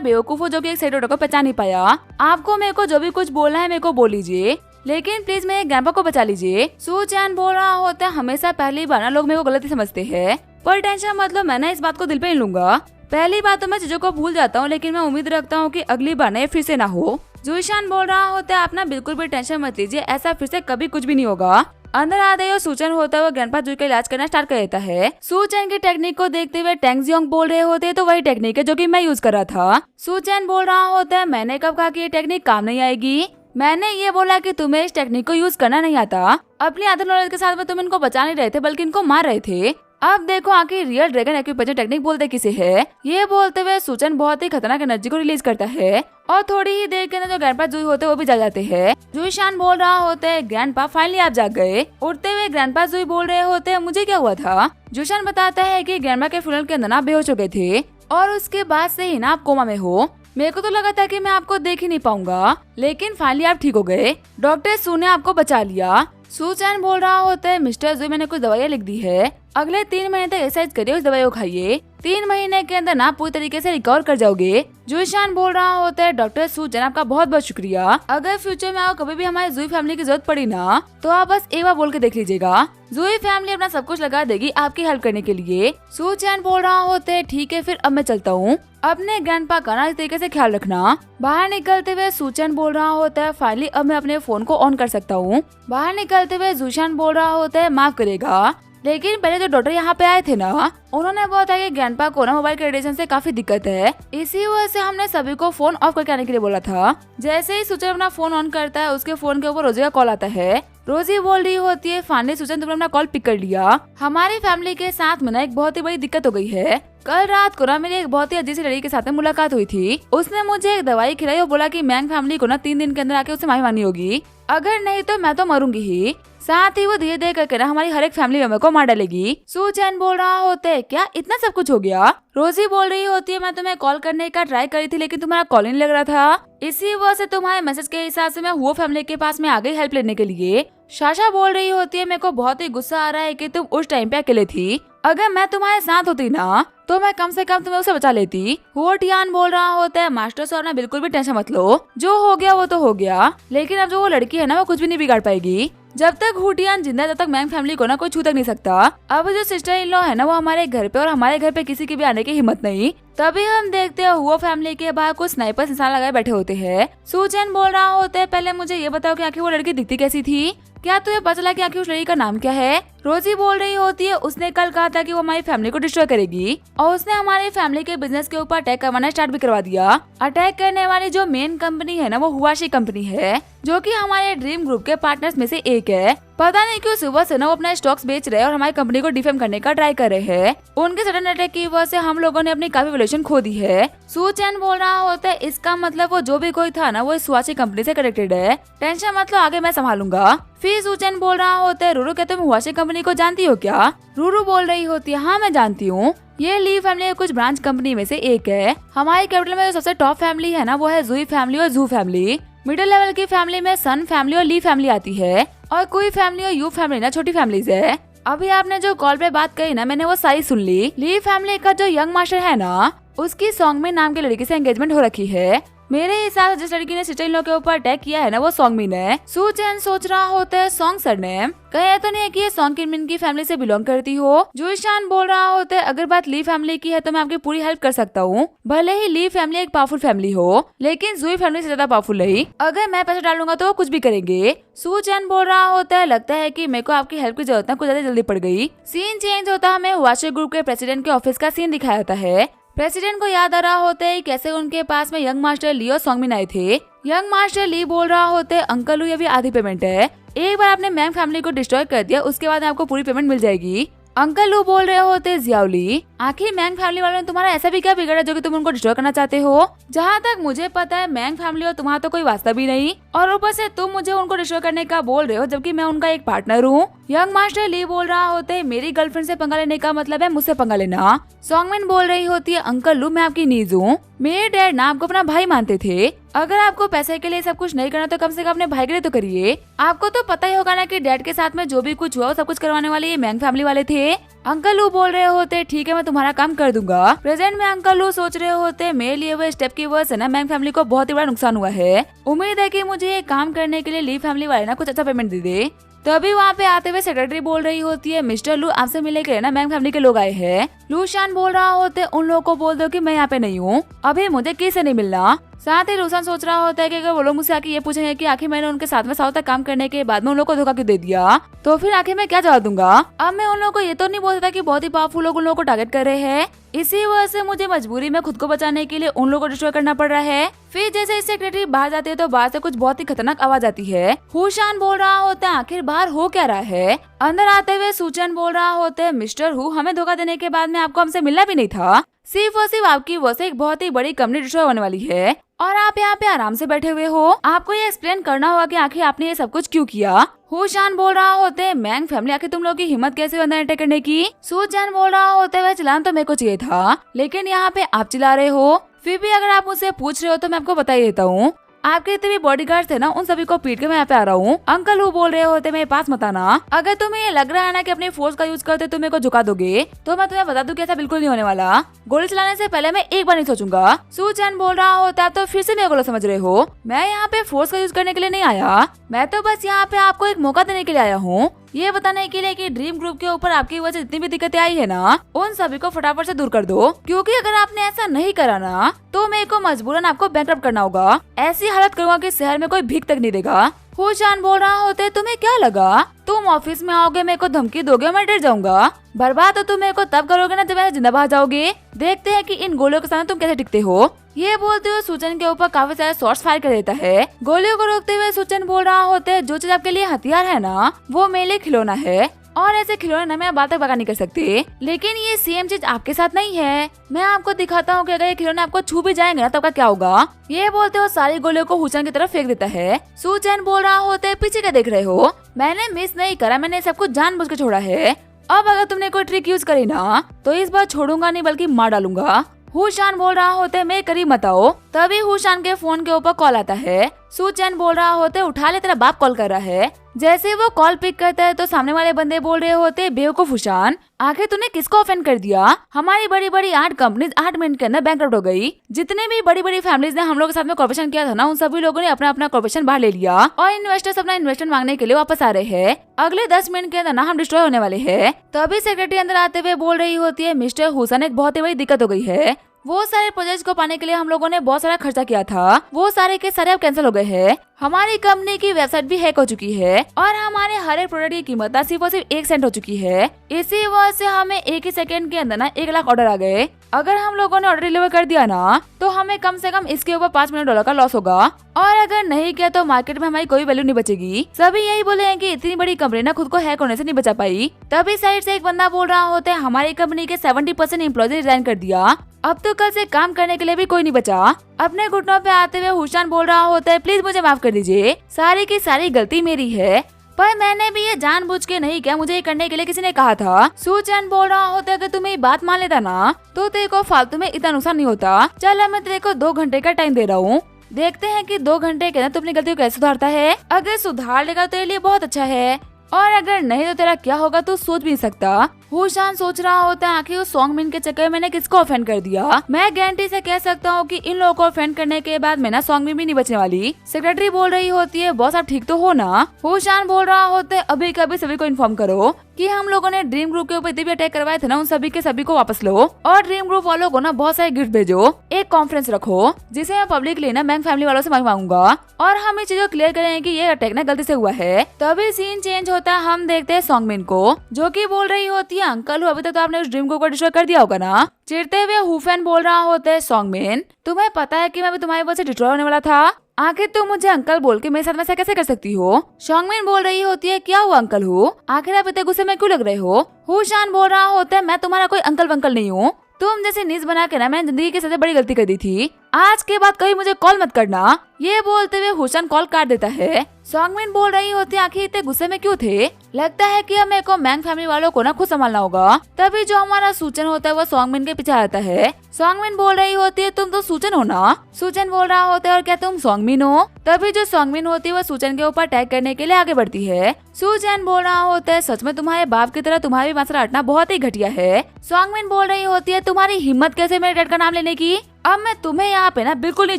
बेवकूफ हूँ जो कि एक सही डॉक्टर को पहचान नहीं पाया। आपको मेरे को जो भी कुछ बोलना है मेरे को बोल लीजिए, लेकिन प्लीज मेरे ग्रैंडपा को बचा लीजिए। सू चैन बोल रहा होता है, हमेशा पहली बार ना लोग मेरे को गलती समझते हैं, पर टेंशन मतलब मैं ना इस बात को दिल पे नहीं लूंगा। पहली बात तो मैं चीजों को भूल जाता हूँ, लेकिन मैं उम्मीद रखता हूँ कि अगली बार ना ये फिर से ना हो। जूशान बोल रहा होता है, आप ना बिल्कुल भी टेंशन मत लीजिए, ऐसा फिर से कभी कुछ भी नहीं होगा। अंदर आते ही सूचन होता है वो ग्रैंडपा जूई का इलाज करना स्टार्ट कर देता है। सूचन की टेक्निक को देखते हुए टैंग जियोंग बोल रहे होते हैं, तो वही टेक्निक है जो कि मैं यूज कर रहा था। सूचन बोल रहा होता है, मैंने कब कहा कि ये टेक्निक काम नहीं आएगी? मैंने ये बोला कि तुम्हें इस टेक्निक को यूज करना नहीं आता। अपनी आधे नॉलेज के साथ में तुम इनको बचा नहीं रहे थे बल्कि इनको मार रहे थे। अब देखो आखिर रियल ड्रैगन एक्यूपंक्चर टेक्निक बोलते किसे है। ये बोलते हुए सूचन बहुत ही खतरनाक एनर्जी को रिलीज करता है और थोड़ी ही देर के अंदर जो ग्रैंडपा जूई होते हैं वो भी जग जाते हैं। जूशान बोल रहा होता है, ग्रैंडपा फाइनली आप जाग गए। उठते हुए ग्रैंडपा जूई बोल रहे होते हैं, मुझे क्या हुआ था? जूशान बताता है कि ग्रैंडपा के फ्यूनरल के अंदर ना बेहोश हो गए थे और उसके बाद से ही ना आप कोमा में हो। मेरे को तो लगा था कि मैं आपको देख ही नहीं पाऊंगा, लेकिन फाइनली आप ठीक हो गए। डॉक्टर सू ने आपको बचा लिया। सू चैन बोल रहा होता है, मिस्टर जूई मैंने कुछ दवाइयाँ लिख दी है, अगले 3 महीने तक एक्सरसाइज करिए, उस दवाई को खाइए, 3 महीने के अंदर ना पूरी तरीके से रिकवर कर जाओगे। जूशान बोल रहा होता है, डॉक्टर सू चैन आपका बहुत बहुत शुक्रिया। अगर फ्यूचर में आपको कभी भी हमारी जूई फैमिली की जरूरत पड़ी ना तो आप बस एक बार बोल के देख लीजिएगा, जूई फैमिली अपना सब कुछ लगा देगी आपकी हेल्प करने के लिए। सू चैन बोल रहा होता है, ठीक है फिर अब मैं चलता हूँ, अपने ग्रैंडपा का ना इस तरीके से ख्याल रखना। बाहर निकलते हुए सूचन बोल रहा होता है, फाइनली अब मैं अपने फोन को ऑन कर सकता हूँ। बाहर निकलते हुए जूशान बोल रहा होता है, माफ करेगा लेकिन पहले जो डॉक्टर यहाँ पे आए थे ना उन्होंने बताया कि ग्रैंडपा को ना मोबाइल के रेडिएशन से काफी दिक्कत है, इसी वजह से हमने सभी को फोन ऑफ करके आने के लिए बोला था। जैसे ही सूचन अपना फोन ऑन करता है उसके फोन के ऊपर रोजी का कॉल आता है। रोजी बोल रही होती है, फाइनली सूचन तुमने अपना कॉल पिक कर लिया, हमारी फैमिली के साथ में ना एक बहुत ही बड़ी दिक्कत हो गई है। कल रात को ना मेरी एक बहुत ही अजीब सी लड़की के साथ में मुलाकात हुई थी। उसने मुझे एक दवाई खिलाई और बोला कि मैंग फैमिली को ना 3 दिन के अंदर आके उससे माफी मांगनी होगी, अगर नहीं तो मैं तो मरूंगी ही। साथ ही वो धीरे धीरे करके ना हमारी हर एक फैमिली मेंबर को मार डालेगी। सू चैन बोल रहा होता है, क्या इतना सब कुछ हो गया? रोजी बोल रही होती है, मैं तुम्हें कॉल करने का ट्राई करी थी लेकिन तुम्हारा कॉल नहीं लग रहा था, इसी वजह से तुम्हारे मैसेज के हिसाब से मैं हुआ फैमिली के पास में आ गई हेल्प लेने के लिए। शाशा बोल रही होती है, मेरे को बहुत ही गुस्सा आ रहा है कि तुम उस टाइम पे अकेले थी, अगर मैं तुम्हारे साथ होती ना तो मैं कम से कम तुम्हें उसे बचा लेती। वो टियान बोल रहा होता है, मास्टर सर ना बिल्कुल भी टेंशन मत लो, जो हो गया वो तो हो गया, लेकिन अब जो वो लड़की है ना वो कुछ भी नहीं बिगाड़ पाएगी। जब तक हुटियान जिंदा है तब तक मैंग फैमिली को ना कोई छू तक नहीं सकता। अब जो सिस्टर इन लॉ है ना वो हमारे घर पे और हमारे घर पे किसी की भी आने की हिम्मत नहीं। तभी हम देखते हैं हुआ फैमिली के बाहर कुछ स्नाइपर्स इंसान लगाए बैठे होते हैं। सूचन बोल रहा होता है, पहले मुझे ये बताओ कि आखिर वो लड़की दिखती कैसी थी, क्या तुम्हें पता चला कि आखिर उस लड़की का नाम क्या है? रोजी बोल रही होती है, उसने कल कहा था कि वो हमारी फैमिली को डिस्ट्रॉय करेगी और उसने हमारी फैमिली के बिजनेस के ऊपर अटैक करवाना स्टार्ट भी करवा दिया। अटैक करने वाली जो मेन कंपनी है ना वो हुआशी कंपनी है, जो कि हमारे ड्रीम ग्रुप के पार्टनर्स में से एक है। पता नहीं क्यों सुबह से ना वो अपना स्टॉक्स बेच रहे हैं और हमारी कंपनी को डिफेम करने का ट्राई कर रहे हैं। उनके सडन अटैक की वजह से हम लोगों ने अपनी काफी वैल्यूएशन खो दी है। सू चैन बोल रहा होता है, इसका मतलब वो जो भी कोई था ना वो इस हुआशी कंपनी से कनेक्टेड है, टेंशन मत लो आगे मैं संभालूंगा। फिर सू चैन बोल रहा होता है, रूरू क्या तुम हुआशी कंपनी को जानती हो क्या? रूरू बोल रही होती है, हाँ मैं जानती हूँ, ये ली फैमिली के कुछ ब्रांच कंपनी में से एक है। हमारी कैपिटल में जो सबसे टॉप फैमिली है ना वो है जुई फैमिली और जू फैमिली। मिडिल लेवल की फैमिली में सन फैमिली और ली फैमिली आती है और कोई फैमिली और यू फैमिली ना छोटी फैमिलीज है। अभी आपने जो कॉल पे बात कही ना मैंने वो सारी सुन ली। ली फैमिली का जो यंग मास्टर है ना उसकी सॉन्ग में नाम की लड़की से एंगेजमेंट हो रखी है। मेरे हिसाब से जिस लड़की ने सिस्टर इन लॉ के ऊपर अटैक किया है ना वो सॉन्गमिन है। सू चैन सोच रहा होता है, सॉन्ग सरनेम कहीं तो नहीं है कि ये सॉन्गमिन की फैमिली से बिलोंग करती हो। जूशान बोल रहा होता है, अगर बात ली फैमिली की है तो मैं आपकी पूरी हेल्प कर सकता हूँ, भले ही ली फैमिली एक पावरफुल फैमिली हो लेकिन जुई फैमिली से ज्यादा पावरफुल नहीं, अगर मैं पैसा डालूंगा तो वो कुछ भी करेंगे। सू चैन बोल रहा होता है, लगता है कि मेरे को आपकी हेल्प की जरूरत ना कुछ ज्यादा जल्दी पड़ गई। सीन चेंज होता है, हमें हुआशी ग्रुप के प्रेसिडेंट के ऑफिस का सीन दिखाया जाता है। प्रेसिडेंट को याद आ रहा होता है कैसे उनके पास में यंग मास्टर ली और सॉन्गमिन आए थे। यंग मास्टर ली बोल रहा होता है, अंकल लू ये भी आधी पेमेंट है, एक बार आपने मैंग फैमिली को डिस्ट्रॉय कर दिया उसके बाद आपको पूरी पेमेंट मिल जाएगी। अंकल लू बोल रहे होते, जियाओली आखिर मैंग फैमिली वालों ने तुम्हारा ऐसा भी क्या बिगड़ा जो कि तुम उनको डिस्ट्रॉय करना चाहते हो? जहाँ तक मुझे पता है मैंग फैमिली और तुम्हारा तो कोई वास्ता भी नहीं और ऊपर से तुम मुझे उनको डिस्ट्रॉय करने का बोल रहे हो जबकि मैं उनका एक पार्टनर हूँ। यंग मास्टर ली बोल रहा होता है मेरी गर्लफ्रेंड से पंगा लेने का मतलब है मुझसे पंगा लेना। सॉन्गमिन बोल रही होती है अंकल लू मैं आपकी नीज हूँ। मेरे डैड ना आपको अपना भाई मानते थे। अगर आपको पैसे के लिए सब कुछ नहीं करना तो कम से कम अपने भाई के लिए तो करिए। आपको तो पता ही होगा ना कि डैड के साथ में जो भी कुछ हुआ वो सब कुछ करवाने वाले ये मैंग फैमिली वाले थे। अंकल लू बोल रहे होते ठीक है मैं तुम्हारा काम कर दूंगा। प्रेजेंट में अंकल लू सोच रहे होते मेरे लिए वो स्टेप की वजह से ना मैंग फैमिली को बहुत ही बड़ा नुकसान हुआ है। उम्मीद है कि मुझे ये काम करने के लिए ली फैमिली वाले ना कुछ अच्छा पेमेंट दे दे। तभी वहाँ पे आते हुए सेक्रेटरी बोल रही होती है मिस्टर लू आपसे मिलने के लिए ना मैंग फैमिली के लोग आए हैं। लू शान बोल रहा होते उन लोगों को बोल दो कि मैं यहाँ पे नहीं हूँ, अभी मुझे किसी नहीं मिलना। साथ ही रूसान सोच रहा होता है कि अगर वो लोग मुझसे आके ये पूछेंगे कि आखिर मैंने उनके साथ में सालों तक काम करने के बाद में उन लोगों को धोखा क्यों दे दिया तो फिर आखिर मैं क्या जवाब दूंगा। अब मैं उन लोगों को ये तो नहीं बोल सकता कि बहुत ही पावरफुल लोग उन लोगों को टारगेट कर रहे हैं, इसी वजह से मुझे मजबूरी में खुद को बचाने के लिए उन लोगों को डिस्ट्रॉय करना पड़ रहा है। फिर जैसे इस सेक्रेटरी बाहर जाती है तो बाहर से कुछ बहुत ही खतरनाक आवाज आती है। हुशान बोल रहा होता है आखिर बाहर हो क्या रहा है। अंदर आते हुए सूचन बोल रहा होता है मिस्टर हु हमें धोखा देने के बाद में आपको हमसे मिलना भी नहीं था, सिर्फ और सिर्फ आपकी वजह से एक बहुत ही बड़ी कंपनी डिस्ट्रॉय होने वाली है और आप यहाँ पे आराम से बैठे हुए हो। आपको ये एक्सप्लेन करना होगा कि आखिर आपने ये सब कुछ क्यों किया। हुशान बोल रहा होते हैं मैंग फैमिली आखिर तुम लोग की हिम्मत कैसे हुई अंदर एंटर करने की। सूजन बोल रहा होता है वह चिल्लाना तो मेरे को चाहिए था लेकिन यहाँ पे आप चिल्ला रहे हो। फिर भी अगर आप मुझसे पूछ रहे हो तो मैं आपको बता ही देता हूँ। आपके जितने भी बॉडीगार्ड थे ना उन सभी को पीट के मैं यहाँ पे आ रहा हूँ। अंकल वो बोल रहे होते मेरे पास मत आना। अगर तुम्हें ये लग रहा है ना कि अपनी फोर्स का यूज करते तुम मेरे को झुका दोगे तो मैं तुम्हें बता दूं कि ऐसा बिल्कुल नहीं होने वाला। गोली चलाने से पहले मैं एक बार नहीं सोचूंगा। सूचन बोल रहा होता तो फिर से मेरे को समझ रहे हो, मैं यहाँ पे फोर्स का यूज करने के लिए नहीं आया, मैं तो बस यहाँ पे आपको एक मौका देने के लिए आया हूँ, ये बताने के लिए कि ड्रीम ग्रुप के ऊपर आपकी वजह से जितनी भी दिक्कतें आई है ना उन सभी को फटाफट से दूर कर दो, क्योंकि अगर आपने ऐसा नहीं करा ना तो मेरे को मजबूरन आपको बैंकरप्ट करना होगा। ऐसी हालत करूंगा कि शहर में कोई भीख तक नहीं देगा। हुशान बोल रहा होते तुम्हें क्या लगा तुम ऑफिस में आओगे मेरे को धमकी दोगे मैं डर जाऊंगा। बर्बाद तो तुम मेरे को तब करोगे ना जब मैं जिंदा बाहर जाओगे। देखते हैं कि इन गोलियों के सामने तुम कैसे टिकते हो। ये बोलते हुए सूचन के ऊपर काफी सारे शॉट्स फायर कर देता है। गोलियों को रोकते हुए सूचन बोल रहा होता है जो चीज आपके लिए हथियार है ना वो मेरे लिए खिलौना है और ऐसे खिलौने ना मैं बात तक बगा नहीं कर सकते, लेकिन ये सेम चीज आपके साथ नहीं है। मैं आपको दिखाता हूँ कि अगर ये खिलौने आपको छू भी जाएंगे ना तो आपका क्या होगा। ये बोलते हुए सारी गोलियों को हुचन की तरफ फेंक देता है। सूचन बोल रहा होता है पीछे क्या देख रहे हो, मैंने मिस नहीं करा, मैंने सब कुछ जानबूझ के छोड़ा है। अब अगर तुमने कोई ट्रिक यूज करी ना तो इस बार छोड़ूंगा नहीं बल्कि मार डालूंगा। हुशान बोल रहा होता है मेरे करीब मत आओ। तभी हुशान के फोन के ऊपर कॉल आता है। सूचन बोल रहा होता है उठा ले तेरा बाप कॉल कर रहा है। जैसे वो कॉल पिक करता है तो सामने वाले बंदे बोल रहे होते बेवकूफ हुशान, आखिर तूने किसको ऑफेंड कर दिया। हमारी बड़ी बड़ी 8 कंपनीज 8 मिनट के अंदर बैंकरप्ट हो गई। जितने भी बड़ी बड़ी फैमिलीज ने हम लोग के साथ में कॉर्पोरेशन किया था ना उन सभी लोगों ने अपना अपना कॉर्पोरेशन बाहर ले लिया और इन्वेस्टर्स अपना इन्वेस्टमेंट मांगने के लिए वापस आ रहे हैं। अगले 10 मिनट के अंदर ना हम डिस्ट्रॉय होने वाले हैं। तभी सेक्रेटरी अंदर आते हुए बोल रही होती है मिस्टर हुसैन एक बहुत ही बड़ी दिक्कत हो गई है। वो सारे प्रोजेक्ट्स को पाने के लिए हम लोगों ने बहुत सारा खर्चा किया था, वो सारे के सारे अब कैंसिल हो गए हैं। हमारी कंपनी की वेबसाइट भी हैक हो चुकी है और हमारे हर एक प्रोडक्ट की कीमत सिर्फ और सिर्फ 1 सेंट हो चुकी है। इसी वजह से हमें एक ही सेकंड के अंदर ना 1 लाख ऑर्डर आ गए। अगर हम लोगों ने ऑर्डर डिलीवर कर दिया ना तो हमें कम से कम इसके ऊपर $5 मिलियन का लॉस होगा और अगर नहीं किया तो मार्केट में हमारी कोई वैल्यू नहीं बचेगी। सभी यही बोले हैं कि इतनी बड़ी कंपनी ना खुद को हैक होने से नहीं बचा पाई। तभी साइड से एक बंदा बोल रहा होता है हमारी कंपनी के 70% एम्प्लॉयज रिजाइन कर दिया, अब तो कल से काम करने के लिए भी कोई नहीं बचा। अपने घुटनों पे आते हुए हुशान बोल रहा होता है प्लीज मुझे माफ कर दीजिए, सारी की सारी गलती मेरी है, पर मैंने भी ये जानबूझ के नहीं किया, मुझे ये करने के लिए किसी ने कहा था। सूचन बोल रहा होता है कि तुम्हें बात मान लेता ना तो तेरे को फालतू में इतना नुकसान नहीं होता। चल मैं तेरे को 2 घंटे का टाइम दे रहा हूँ, देखते हैं कि 2 घंटे के अंदर तू अपनी गलती को कैसे सुधारता है। अगर सुधार लेगा तो तेरे लिए बहुत अच्छा है और अगर नहीं तो तेरा क्या होगा तू सोच भी नहीं सकता। हुशान सोच रहा होता है आखिर उस सॉन्गमिन के चक्कर में मैंने किसको ऑफेंड कर दिया। मैं गारंटी से कह सकता हूँ कि इन लोगों को ऑफेंड करने के बाद मैं ना सॉन्गमिन भी नहीं बचने वाली। सेक्रेटरी बोल रही होती है बॉस आप ठीक तो हो ना। हुशान बोल रहा होता है अभी कभी सभी को इन्फॉर्म करो कि हम लोगों ने ड्रीम ग्रुप के ऊपर इतने भी अटैक करवाए थे ना उन सभी के सभी को वापस लो और ड्रीम ग्रुप वालों को ना बहुत सारे गिफ्ट भेजो। एक कॉन्फ्रेंस रखो जिसे मैं पब्लिकली ना मैंग फैमिली वालों से माफी मांगूंगा और हम इस चीज को क्लियर करेंगे कि ये अटैक ना गलती से हुआ है। तभी सीन चेंज होता है, हम देखते हैं सॉन्गमिन को जो कि बोल रही होती है अंकल अभी तक तो आपने उस ड्रीम को डिस्ट्रॉय कर दिया होगा ना। चिढ़ते हुए हुफैन बोल रहा होता है सॉन्गमिन तुम्हें पता है कि मैं भी तुम्हारी वजह से डिस्ट्रॉय होने वाला था, आखिर तुम मुझे अंकल बोल के मेरे साथ वैसा कैसे कर सकती हो। सॉन्गमिन बोल रही होती है क्या हुआ अंकल हो, आखिर आप इतने गुस्से में क्यों लग रहे हो। हुशान बोल रहा होता है मैं तुम्हारा कोई अंकल वंकल नहीं हूँ, तुम जैसे नीज बना के ना मैंने जिंदगी की सबसे बड़ी गलती कर दी थी। आज के बाद कभी मुझे कॉल मत करना। ये बोलते हुए हुसन कॉल काट देता है। सॉन्गमिन बोल रही होती आखिर इतने गुस्से में क्यों थे? लगता है कि अब मेरे को मैंग फैमिली वालों को ना खुद संभालना होगा। तभी जो हमारा सूचन होता है वो सॉन्गमिन के पीछे आता है। सॉन्गमिन बोल रही होती है तुम तो सूचन हो ना? सूचन बोल रहा होता है और क्या तुम सॉन्गमिन हो? तभी जो सॉन्गमिन होती है वो सूचन के ऊपर अटैक करने के लिए आगे बढ़ती है। सूचन बोल रहा होता है सच में तुम्हारे बाप की तरह तुम्हारा भी मसला हटना बहुत ही घटिया है। सॉन्गमिन बोल रही होती है तुम्हारी हिम्मत कैसे मेरे डैड का नाम लेने की? अब मैं तुम्हें यहाँ पे ना बिल्कुल नहीं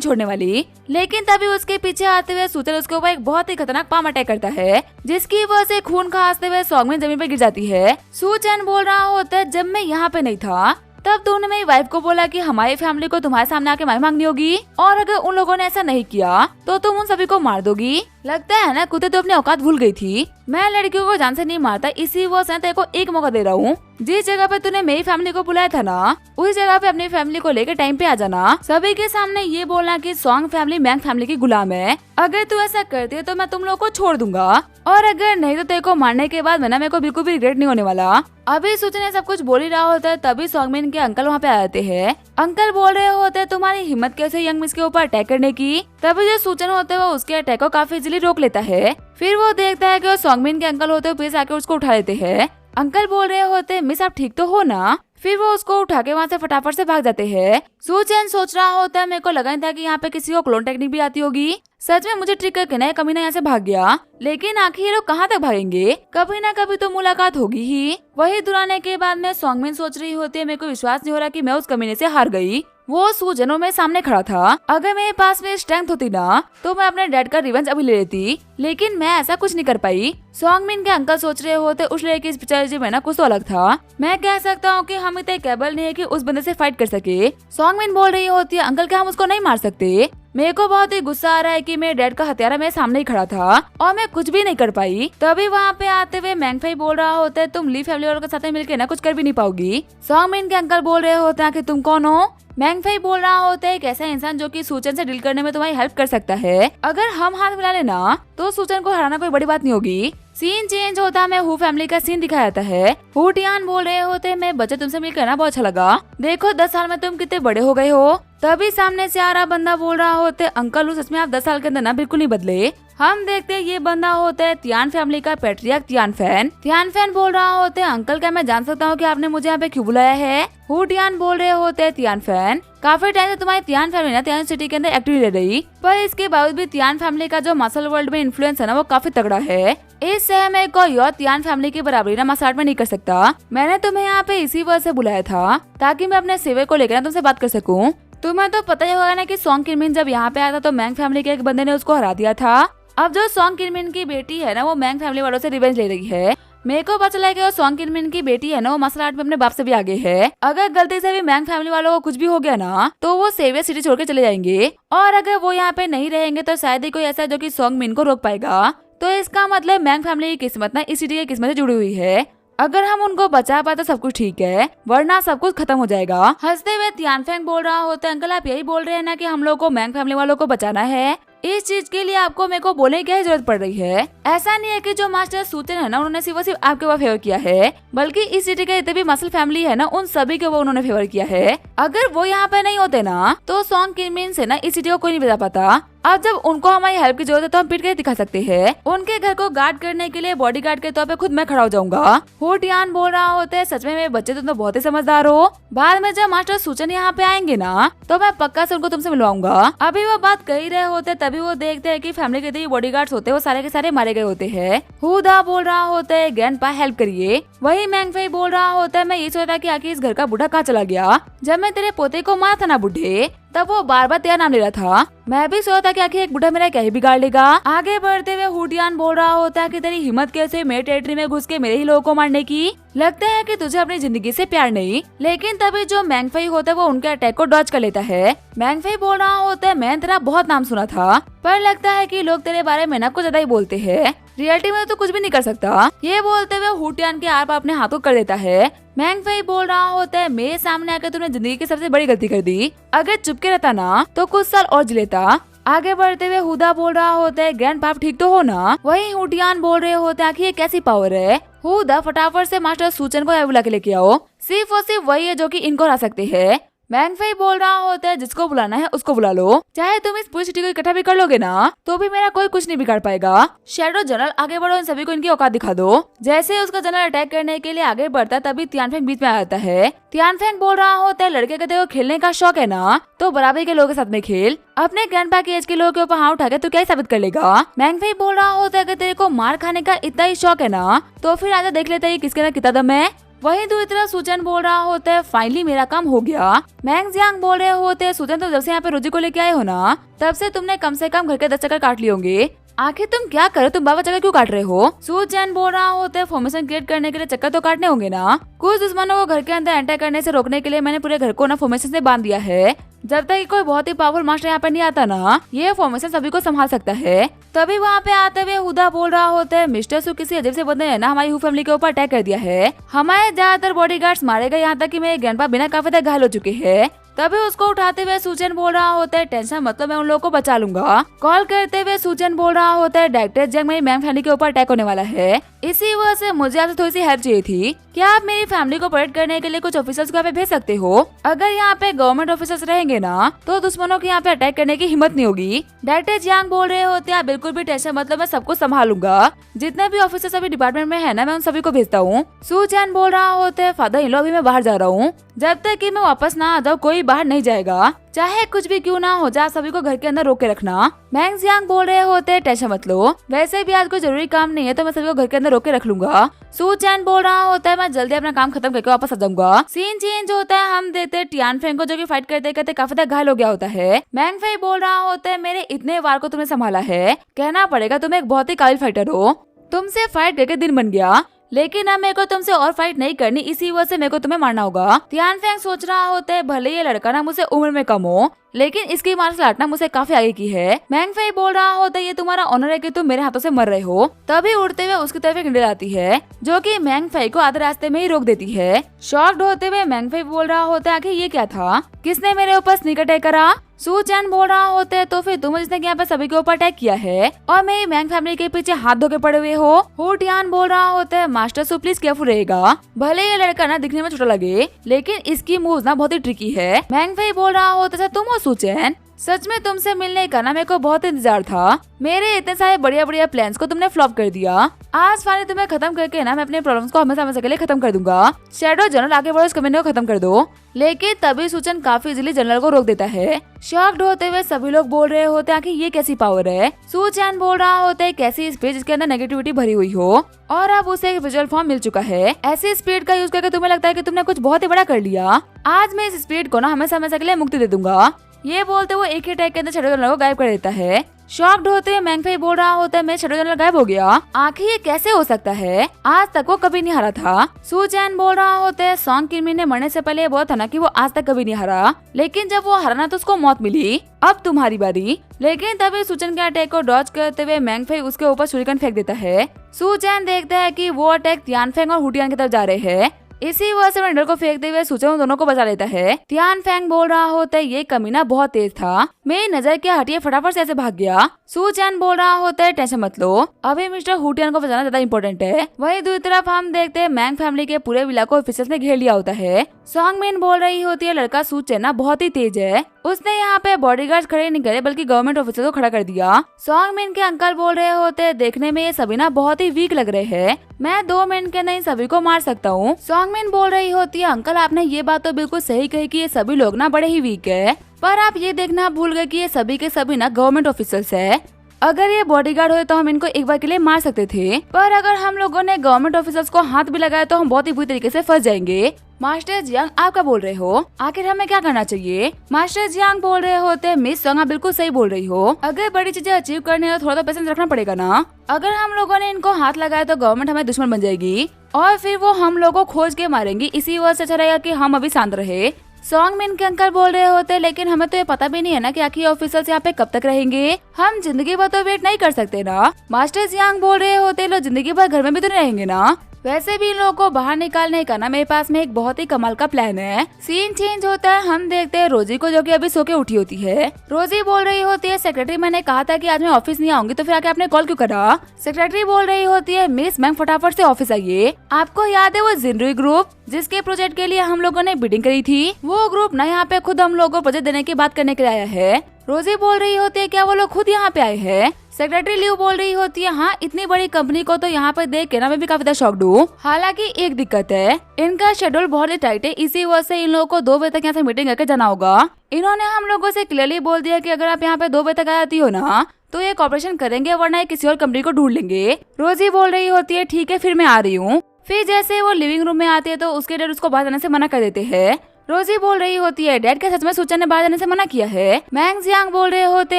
छोड़ने वाली। लेकिन तभी उसके पीछे आते हुए सूचन उसके ऊपर एक बहुत ही खतरनाक पाम अटैक करता है, जिसकी वजह से खून खांसते हुए सॉन्गमिन जमीन पे गिर जाती है। सूचन बोल रहा होता है जब मैं यहाँ पे नहीं था तब तुमने मेरी वाइफ को बोला कि हमारी फैमिली को तुम्हारे सामने आके माफी मांगनी होगी, और अगर उन लोगों ने ऐसा नहीं किया तो तुम उन सभी को मार दोगी। लगता है ना कुत्ते तो अपनी औकात भूल गई थी। मैं लड़कियों को जान से नहीं मारता, इसी वजह से तेरे को एक मौका दे रहा हूँ। जिस जगह पे तूने मेरी फैमिली को बुलाया था ना उस जगह पे अपनी फैमिली को लेकर टाइम पे आ जाना। सभी के सामने ये बोलना कि सॉन्ग फैमिली मैंग फैमिली की गुलाम है। अगर तू ऐसा करती है तो मैं तुम लोग को छोड़ दूंगा, और अगर नहीं तो तेरे को मारने के बाद मेरे को बिल्कुल भी रिग्रेट नहीं होने वाला। अभी सूचन ने सब कुछ बोल ही रहा होता है तभी सॉन्गमिन के अंकल वहाँ पे आते हैं। अंकल बोल रहे होते हैं तुम्हारी हिम्मत कैसे यंग मिस के ऊपर अटैक करने की? तभी जो सूचन होते है वो उसके अटैक को काफी इजीली रोक लेता है। फिर वो देखता है कि वो सॉन्गमिन के अंकल होते हैं, प्लीज आके उसको उठा लेते हैं। अंकल बोल रहे होते मिस आप ठीक तो हो ना? फिर वो उसको उठा के वहाँ से फटाफट से भाग जाते हैं। सूचन सोच रहा होता है मेरे को लगा था कि यहाँ पे किसी को क्लोन टेक्निक भी आती होगी। सच में मुझे ट्रिक करके ना कमीना यहाँ से भाग गया, लेकिन आखिर ये लोग कहाँ तक भागेंगे? कभी ना कभी तो मुलाकात होगी ही। वही दुराने के बाद में सॉन्गमिन सोच रही होती है मेरे को विश्वास नहीं हो रहा कि मैं उस कमीने से हार गई। वो सूजनों में सामने खड़ा था। अगर मेरे पास में स्ट्रेंथ होती ना तो मैं अपने डैड का रिवेंज अभी ले लेती, लेकिन मैं ऐसा कुछ नहीं कर पाई। सॉन्गमिन के अंकल सोच रहे होते उस लड़के की पिक्चर में ना कुछ तो अलग था। मैं कह सकता हूँ कि हम इतने केबल नहीं है कि उस बंदे से फाइट कर सके। सॉन्गमिन बोल रही होती है अंकल क्या हम उसको नहीं मार सकते? मेरे को बहुत ही गुस्सा आ रहा है कि मेरे डैड का हथियारा मेरे सामने ही खड़ा था और मैं कुछ भी नहीं कर पाई। तभी वहाँ पे आते हुए मैंगफाई बोल रहा होता है तुम ली फैमिली वालों के साथ मिलकर ना कुछ कर भी नहीं पाओगी। सॉन्गमिन के अंकल बोल रहे होते हैं कि तुम कौन हो? मैंगफाई बोल रहा होता है एक ऐसा इंसान जो कि सूचन से डील करने में तुम्हारी हेल्प कर सकता है। अगर हम हाथ मिला लेना तो सूचन को हराना कोई बड़ी बात नहीं होगी। सीन चेंज होता है, हू फैमिली का सीन दिखाया जाता है। हू टियान बोल रहे होते हैं मैं बच्चे तुमसे मिलकर ना बहुत अच्छा लगा। देखो 10 साल में तुम कितने बड़े हो गए हो। तभी सामने से आ रहा बंदा बोल रहा होते अंकल सच में आप 10 साल के अंदर ना बिल्कुल नहीं बदले। हम देखते हैं ये बंदा होता है तियान फैमिली का पैट्रियर्क तियान फैन। तियान फैन बोल रहा होते हैं अंकल क्या मैं जान सकता हूँ कि आपने मुझे यहाँ पे क्यों बुलाया है? हू टियान बोल रहे होते हैं तियान फैन काफी टाइम से तुम्हारी तियान फैमिली ना तियान सिटी के अंदर एक्टिव रह रही, पर इसके बावजूद भी तियान फैमिली का जो मसल वर्ल्ड में इन्फ्लुएंस है ना वो काफी तगड़ा है। इस शहर में कोई और तियान फैमिली की बराबरी ना मसाट में नहीं कर सकता। मैंने तुम्हें यहाँ पे इसी वजह से बुलाया था ताकि मैं अपने सेवे को लेकर तुमसे बात कर सकूं। तुम्हें तो पता ही होगा ना कि सॉन्ग किनमिन जब यहाँ पे आया था तो मैंग फैमिली के एक बंदे ने उसको हरा दिया था। अब जो सॉन्ग किनमिन की बेटी है ना वो मैंग फैमिली वालों से रिवेंज ले रही है। मेरे को पता चला कि सॉन्ग किनमिन की बेटी है ना वो मसल आर्ट में अपने बाप से भी आगे है। अगर गलती से भी मैंग फैमिली वालों को कुछ भी हो गया ना तो वो सेवियर सिटी छोड़ के चले जाएंगे, और अगर वो यहाँ पे नहीं रहेंगे तो शायद ही कोई ऐसा जो कि सॉन्ग मिन को रोक पाएगा। तो इसका मतलब मैंग फैमिली की किस्मत ना इस सिटी की किस्मत से जुड़ी हुई है। अगर हम उनको बचा पाए तो सब कुछ ठीक है, वरना सब कुछ खत्म हो जाएगा। हंसते हुए तियानफेंग बोल रहा होता है अंकल आप यही बोल रहे हैं ना कि हम लोग को मैंग फैमिली वालों को बचाना है? इस चीज के लिए आपको मेरे को बोलने की जरूरत पड़ रही है। ऐसा नहीं है कि जो मास्टर सूचन है ना उन्होंने सिर्फ आपके ऊपर फेवर किया है, बल्कि इस सिटी के जितने भी मसल फैमिली है ना उन सभी के वो उन्होंने फेवर किया है। अगर वो यहाँ पे नहीं होते ना तो सॉन्ग किनमिन से ना इस सिटी को कोई नहीं बचा पाता। अब जब उनको हमारी हेल्प की जरूरत है तो हम पीट के दिखा सकते हैं। उनके घर को गार्ड करने के लिए बॉडीगार्ड के तौर पे खुद मैं खड़ा हो जाऊंगा। हो टियान बोल रहा होता है सच में मेरे बच्चे तुम तो बहुत ही समझदार हो। बाद में जब मास्टर सूचन यहाँ पे आएंगे ना तो मैं पक्का से उनको तुमसे मिलवाऊंगा। अभी वो बात कह ही रहे होते तभी वो देखते हैं कि फैमिली के जो बॉडीगार्ड्स होते हैं वो सारे के सारे मारे गए होते हैं। हुदा बोल रहा होता है ग्रैंडपा हेल्प करिए। वही मैंगफेई बोल रहा होता है मैं ये सोचता कि आखिर इस घर का बूढ़ा कहाँ चला गया। जब मैं तेरे पोते को मारा था ना बुढ़े तब वो बार बार तेरा नाम ले रहा था। मैं भी सोचा था कि आखिर एक बुढ़ा मेरा क्या ही बिगाड़ लेगा। आगे बढ़ते हुए हुटियान बोल रहा होता है कि तेरी हिम्मत कैसे मेरे टेरिटरी में घुस के मेरे ही लोगों को मारने की। लगता है कि तुझे अपनी जिंदगी से प्यार नहीं। लेकिन तभी जो मैंगफेई होता है वो उनके अटैक को डॉज कर लेता है। मैंगफेई बोल रहा होता है मैंने तेरा बहुत नाम सुना था, पर लगता है कि लोग तेरे बारे में ना कुछ ज्यादा ही बोलते हैं। रियलिटी में तो कुछ भी नहीं कर सकता। ये बोलते हुए हुटियान के आर पार अपने हाथों कर देता है। मैंगफेई बोल रहा होता है मेरे सामने आकर तूने जिंदगी की सबसे बड़ी गलती कर दी। अगर चुपके रहता ना तो कुछ साल और जी लेता। आगे बढ़ते हुए हुदा बोल रहा होता है ग्रैंडपाप ठीक तो हो ना। वही हुटियान बोल रहे होते हैं कि ये कैसी पावर है। हुदा फटाफट से मास्टर सूचन को बुला के लेके आओ। सिर्फ और सिर्फ वही है जो कि इनको हरा सकते हैं। मैंग फई बोल रहा होता है जिसको बुलाना है उसको बुला लो, चाहे तुम इस पूरी सिटी को इकट्ठा भी कर लोगे ना तो भी मेरा कोई कुछ नहीं बिगाड़ पाएगा। शैडो जनरल आगे बढ़ो, इन सभी को इनकी औकात दिखा दो। जैसे उसका जनरल अटैक करने के लिए आगे बढ़ता तभी तियानफेंग बीच में आ जाता है। तियानफेंग बोल रहा होता है लड़के कहते को खेलने का शौक है ना तो बराबरी के लोगों के साथ में खेल, अपने ग्रैंडपा की एज के लोगों के ऊपर हाथ उठा के तो क्या ही साबित कर लेगा। मैंग फई बोल रहा होता है कि तेरे को मार खाने का इतना ही शौक है ना तो फिर आजा देख लेते हैं किसके अंदर कितना दम है। वहीं दूसरी तरफ सुचन बोल रहा होता है फाइनली मेरा काम हो गया। मैंग जियांग बोल रहे होते हैं सुचन तुम जब से यहाँ पे रोजी को लेके आए हो ना तब से तुमने कम से कम घर के 10 चक्कर काट लिए होंगे, आखिर तुम क्या करो, तुम बाबा चक्कर क्यों काट रहे हो। सू चैन बोल रहा होता है फॉर्मेशन क्रिएट करने के लिए चक्कर तो काटने होंगे ना, कुछ दुश्मनों को घर के अंदर एंटर करने से रोकने के लिए मैंने पूरे घर को ना फॉर्मेशन से बांध दिया है। जब तक कोई बहुत ही पावरफुल मास्टर यहाँ पे नहीं आता ना ये फॉर्मेशन सभी को संभाल सकता है। तभी वहाँ पे आते हुए हुदा बोल रहा होता है मिस्टर सू किसी अजीब से बंदे ने ना हमारी हू फैमिली के ऊपर अटैक कर दिया है, हमारे ज्यादातर बॉडीगार्ड्स मारे गए, यहाँ तक कि मेरे ग्रैंडपा बिना काफी तक घायल हो चुके हैं। तभी उसको उठाते हुए सूचन बोल रहा होता है टेंशन मतलब मैं उन लोगों को बचा लूंगा। कॉल करते हुए सूचन बोल रहा होता है डायरेक्टर जंग मेरी मैम फैमिली के ऊपर अटैक होने वाला है, इसी वजह से मुझे आपसे थोड़ी सी हेल्प चाहिए थी। क्या आप मेरी फैमिली को प्रोटेक्ट करने के लिए कुछ ऑफिसर्स को यहाँ पे भेज सकते हो। अगर यहाँ पे गवर्नमेंट ऑफिसर्स रहेंगे ना तो दुश्मनों की यहाँ पे अटैक करने की हिम्मत नहीं होगी। डायरेक्टर जियांग बोल रहे होते हैं बिल्कुल भी टेंशन मतलब मैं सबको संभालूंगा, जितने भी ऑफिसर्स अभी डिपार्टमेंट में है ना मैं उन सभी को भेजता हूँ। सू चैन बोल रहा होता है फादर इन लॉ अभी मैं बाहर जा रहा हूँ, जब तक कि मैं वापस ना आ जाऊँ कोई बाहर नहीं जाएगा, चाहे कुछ भी क्यों ना हो जाए सभी को घर के अंदर रोक के रखना। मैंग जियांग बोल रहे होते हैं टेंशन मत लो, वैसे भी आज कोई जरूरी काम नहीं है तो मैं सभी को घर के अंदर रोक के रख लूंगा। सू चैन बोल रहा होता है मैं जल्दी अपना काम खत्म करके वापस आ जाऊंगा। सीन चेंज होता है, हम देखते हैं तियानफेंग को जो कि फाइट करते करते काफी तक घायल हो गया होता है। मैंग फई बोल रहा होता है मेरे इतने वार को तुमने संभाला है, कहना पड़ेगा तुम एक बहुत ही काबिल फाइटर हो, तुमसे फाइट करके दिन बन गया, लेकिन अब मेरे को तुमसे और फाइट नहीं करनी, इसी वजह से मेरे को तुम्हें मारना होगा। तियानफेंग सोच रहा होता है भले ये लड़का ना मुझसे उम्र में कम हो लेकिन इसकी मार्शल आर्ट ना मुझसे काफी आगे की है। मैंग फई बोल रहा होता है ये तुम्हारा ऑनर है कि तुम मेरे हाथों से मर रहे हो। तभी उड़ते हुए उसकी तरफ एक निडल आती है जो कि मैंग फई को आधे रास्ते में ही रोक देती है। शॉक्ड होते हुए मैंग फई बोल रहा होता है आखिर ये क्या था, किसने मेरे ऊपर स्नीक अटैक करा। सू चैन बोल रहा होता है तो फिर तुम जिसने यहाँ पे सभी के ऊपर अटैक किया है और मेरी मैंग फैमिली के पीछे हाथ धो के पड़े हुए हो। हू टियान बोल रहा होता है मास्टर सू प्लीज केयरफुल रहेगा, भले ये लड़का ना दिखने में छोटा लगे लेकिन इसकी मूव्स ना बहुत ही ट्रिकी है। मैंग फई बोल रहा होता है तुम हो सू चैन, सच में तुमसे मिलने का ना मेरे को बहुत इंतजार था, मेरे इतने सारे बढ़िया बढ़िया प्लान्स को तुमने फ्लॉप कर दिया, आज फाइनली तुम्हें खत्म करके ना मैं अपने प्रॉब्लम्स को हमेशा हमेशा के लिए खत्म कर दूंगा। शैडो जनरल आगे बढ़ो इस कमेंट को खत्म कर दो, लेकिन तभी सूचन काफी इजीली जनरल को रोक देता है। शॉक्ड होते हुए सभी लोग बोल रहे होते हैं कि ये कैसी पावर है। सू चैन बोल रहा होता है कैसी स्पीड जिसके अंदर नेगेटिविटी भरी हुई हो और अब उसे एक विजुअल फॉर्म मिल चुका है, ऐसी स्पीड का यूज करके तुम्हें लगता है कि तुमने कुछ बहुत ही बड़ा कर लिया, आज मैं इस स्पीड को ना हमेशा हमेशा के लिए मुक्ति दे दूंगा। ये बोलते हुए एक ही अटैक के अंदर शैडो जनरल को गायब कर देता है। शॉक्ड होते हुए मैंग फई बोल रहा होता है मेरा शैडो जनरल गायब हो गया, आखिर ये कैसे हो सकता है, आज तक वो कभी नहीं हारा था। सू चैन बोल रहा होता है सॉन्ग किनमी ने मरने से पहले ये बोला था ना कि वो आज तक कभी नहीं हारा, लेकिन जब वो हारा ना तो उसको मौत मिली, अब तुम्हारी बारी। लेकिन तभी सूचन के अटैक को डॉज करते हुए मैंग फई उसके ऊपर छुरिकन फेंक देता है। सू चैन देखता है कि वो अटैक तियानफेंग और हुटियान की तरफ जा रहे हैं, इसी वजह से डर को फेंकते हुए सूचन दोनों को बचा लेता है। तियानफेंग बोल रहा होता है ये कमीना बहुत तेज था, मेरी नजर के हटिए फटाफट से ऐसे भाग गया। सू चैन बोल रहा होता है टेंशन मत लो, अभी मिस्टर हुटियान को बचाना ज्यादा इम्पोर्टेंट है। वहीं दूसरी तरफ हम देखते हैं मैंग फैमिली के पूरे विला को ऑफिसर्स ने घेर लिया होता है। सॉन्गमिन बोल रही होती है लड़का सू चैन ना बहुत ही तेज है, उसने यहाँ पे बॉडीगार्ड खड़े नहीं करे बल्कि गवर्नमेंट ऑफिसर को खड़ा कर दिया। सॉन्गमिन के अंकल बोल रहे होते हैं देखने में ये सभी ना बहुत ही वीक लग रहे हैं, मैं 2 मिनट के अंदर इन सभी को मार सकता हूँ। सॉन्गमिन बोल रही होती है अंकल आपने ये बात तो बिल्कुल सही कही कि ये सभी लोग ना बड़े ही वीक है, पर आप ये देखना भूल गए कि ये सभी के सभी ना गवर्नमेंट ऑफिसर्स है, अगर ये बॉडीगार्ड हुए तो हम इनको एक बार के लिए मार सकते थे, पर अगर हम लोगों ने गवर्नमेंट ऑफिसर्स को हाथ भी लगाया तो हम बहुत ही बुरी तरीके से फंस जाएंगे। मास्टर जियांग आप क्या बोल रहे हो, आखिर हमें क्या करना चाहिए। मास्टर जियांग बोल रहे होते मिस सोंग आप बिल्कुल सही बोल रही हो, अगर बड़ी चीजें अचीव करनी है तो थोड़ा तो पेशेंस रखना पड़ेगा ना, अगर हम लोगों ने इनको हाथ लगाया तो गवर्नमेंट हमें दुश्मन बन जाएगी और फिर वो हम लोगों को खोज के मारेंगी, इसी वजह से अच्छा रहेगा कि हम अभी शांत रहे। सॉन्गमिन के अंकल बोल रहे होते लेकिन हमें तो ये पता भी नहीं है ना कि आखिर ऑफिसर्स यहाँ पे कब तक रहेंगे, हम जिंदगी भर तो वेट नहीं कर सकते ना। मास्टर जियांग बोल रहे होते लोग जिंदगी भर घर में भी तो नहीं रहेंगे ना, वैसे भी इन लोगों को बाहर निकालने का ना मेरे पास में एक बहुत ही कमाल का प्लान है। सीन चेंज होता है, हम देखते हैं रोजी को जो कि अभी सो के उठी होती है। रोजी बोल रही होती है, सेक्रेटरी मैंने कहा था कि आज मैं ऑफिस नहीं आऊंगी, तो फिर आके आपने कॉल क्यों करा। सेक्रेटरी बोल रही होती है, मिस मैम फटाफट से ऑफिस आइए। आपको याद है वो जिनरुई ग्रुप जिसके प्रोजेक्ट के लिए हम लोगों ने बिडिंग करी थी, वो ग्रुप ना यहाँ पे खुद हम लोगों को प्रोजेक्ट देने की बात करने के लिए आया है। रोजी बोल रही होती है, क्या वो लोग खुद यहाँ पे आए हैं। सेक्रेटरी लियो बोल रही होती है, हाँ इतनी बड़ी कंपनी को तो यहाँ पर देख के ना मैं भी काफी शॉक्ड हूँ। हालांकि एक दिक्कत है, इनका शेड्यूल बहुत ही टाइट है, इसी वजह से इन लोगों को 2 बजे तक यहाँ से मीटिंग करके जाना होगा। इन्होंने हम लोगों से क्लियरली बोल दिया कि अगर आप यहाँ पे 2 बजे तक आ जाती हो ना तो ये कॉपरेशन करेंगे, वरना ये किसी और कंपनी को ढूंढ लेंगे। रोजी बोल रही होती है, ठीक है फिर मैं आ रही हूँ। फिर जैसे वो लिविंग रूम में आती है तो उसके डैड उसको बाहर जाने से मना कर देते हैं। रोजी बोल रही होती है, डैड क्या सच में सूचन ने बाहर जाने से मना किया है। मैंग जियांग बोल रहे होते,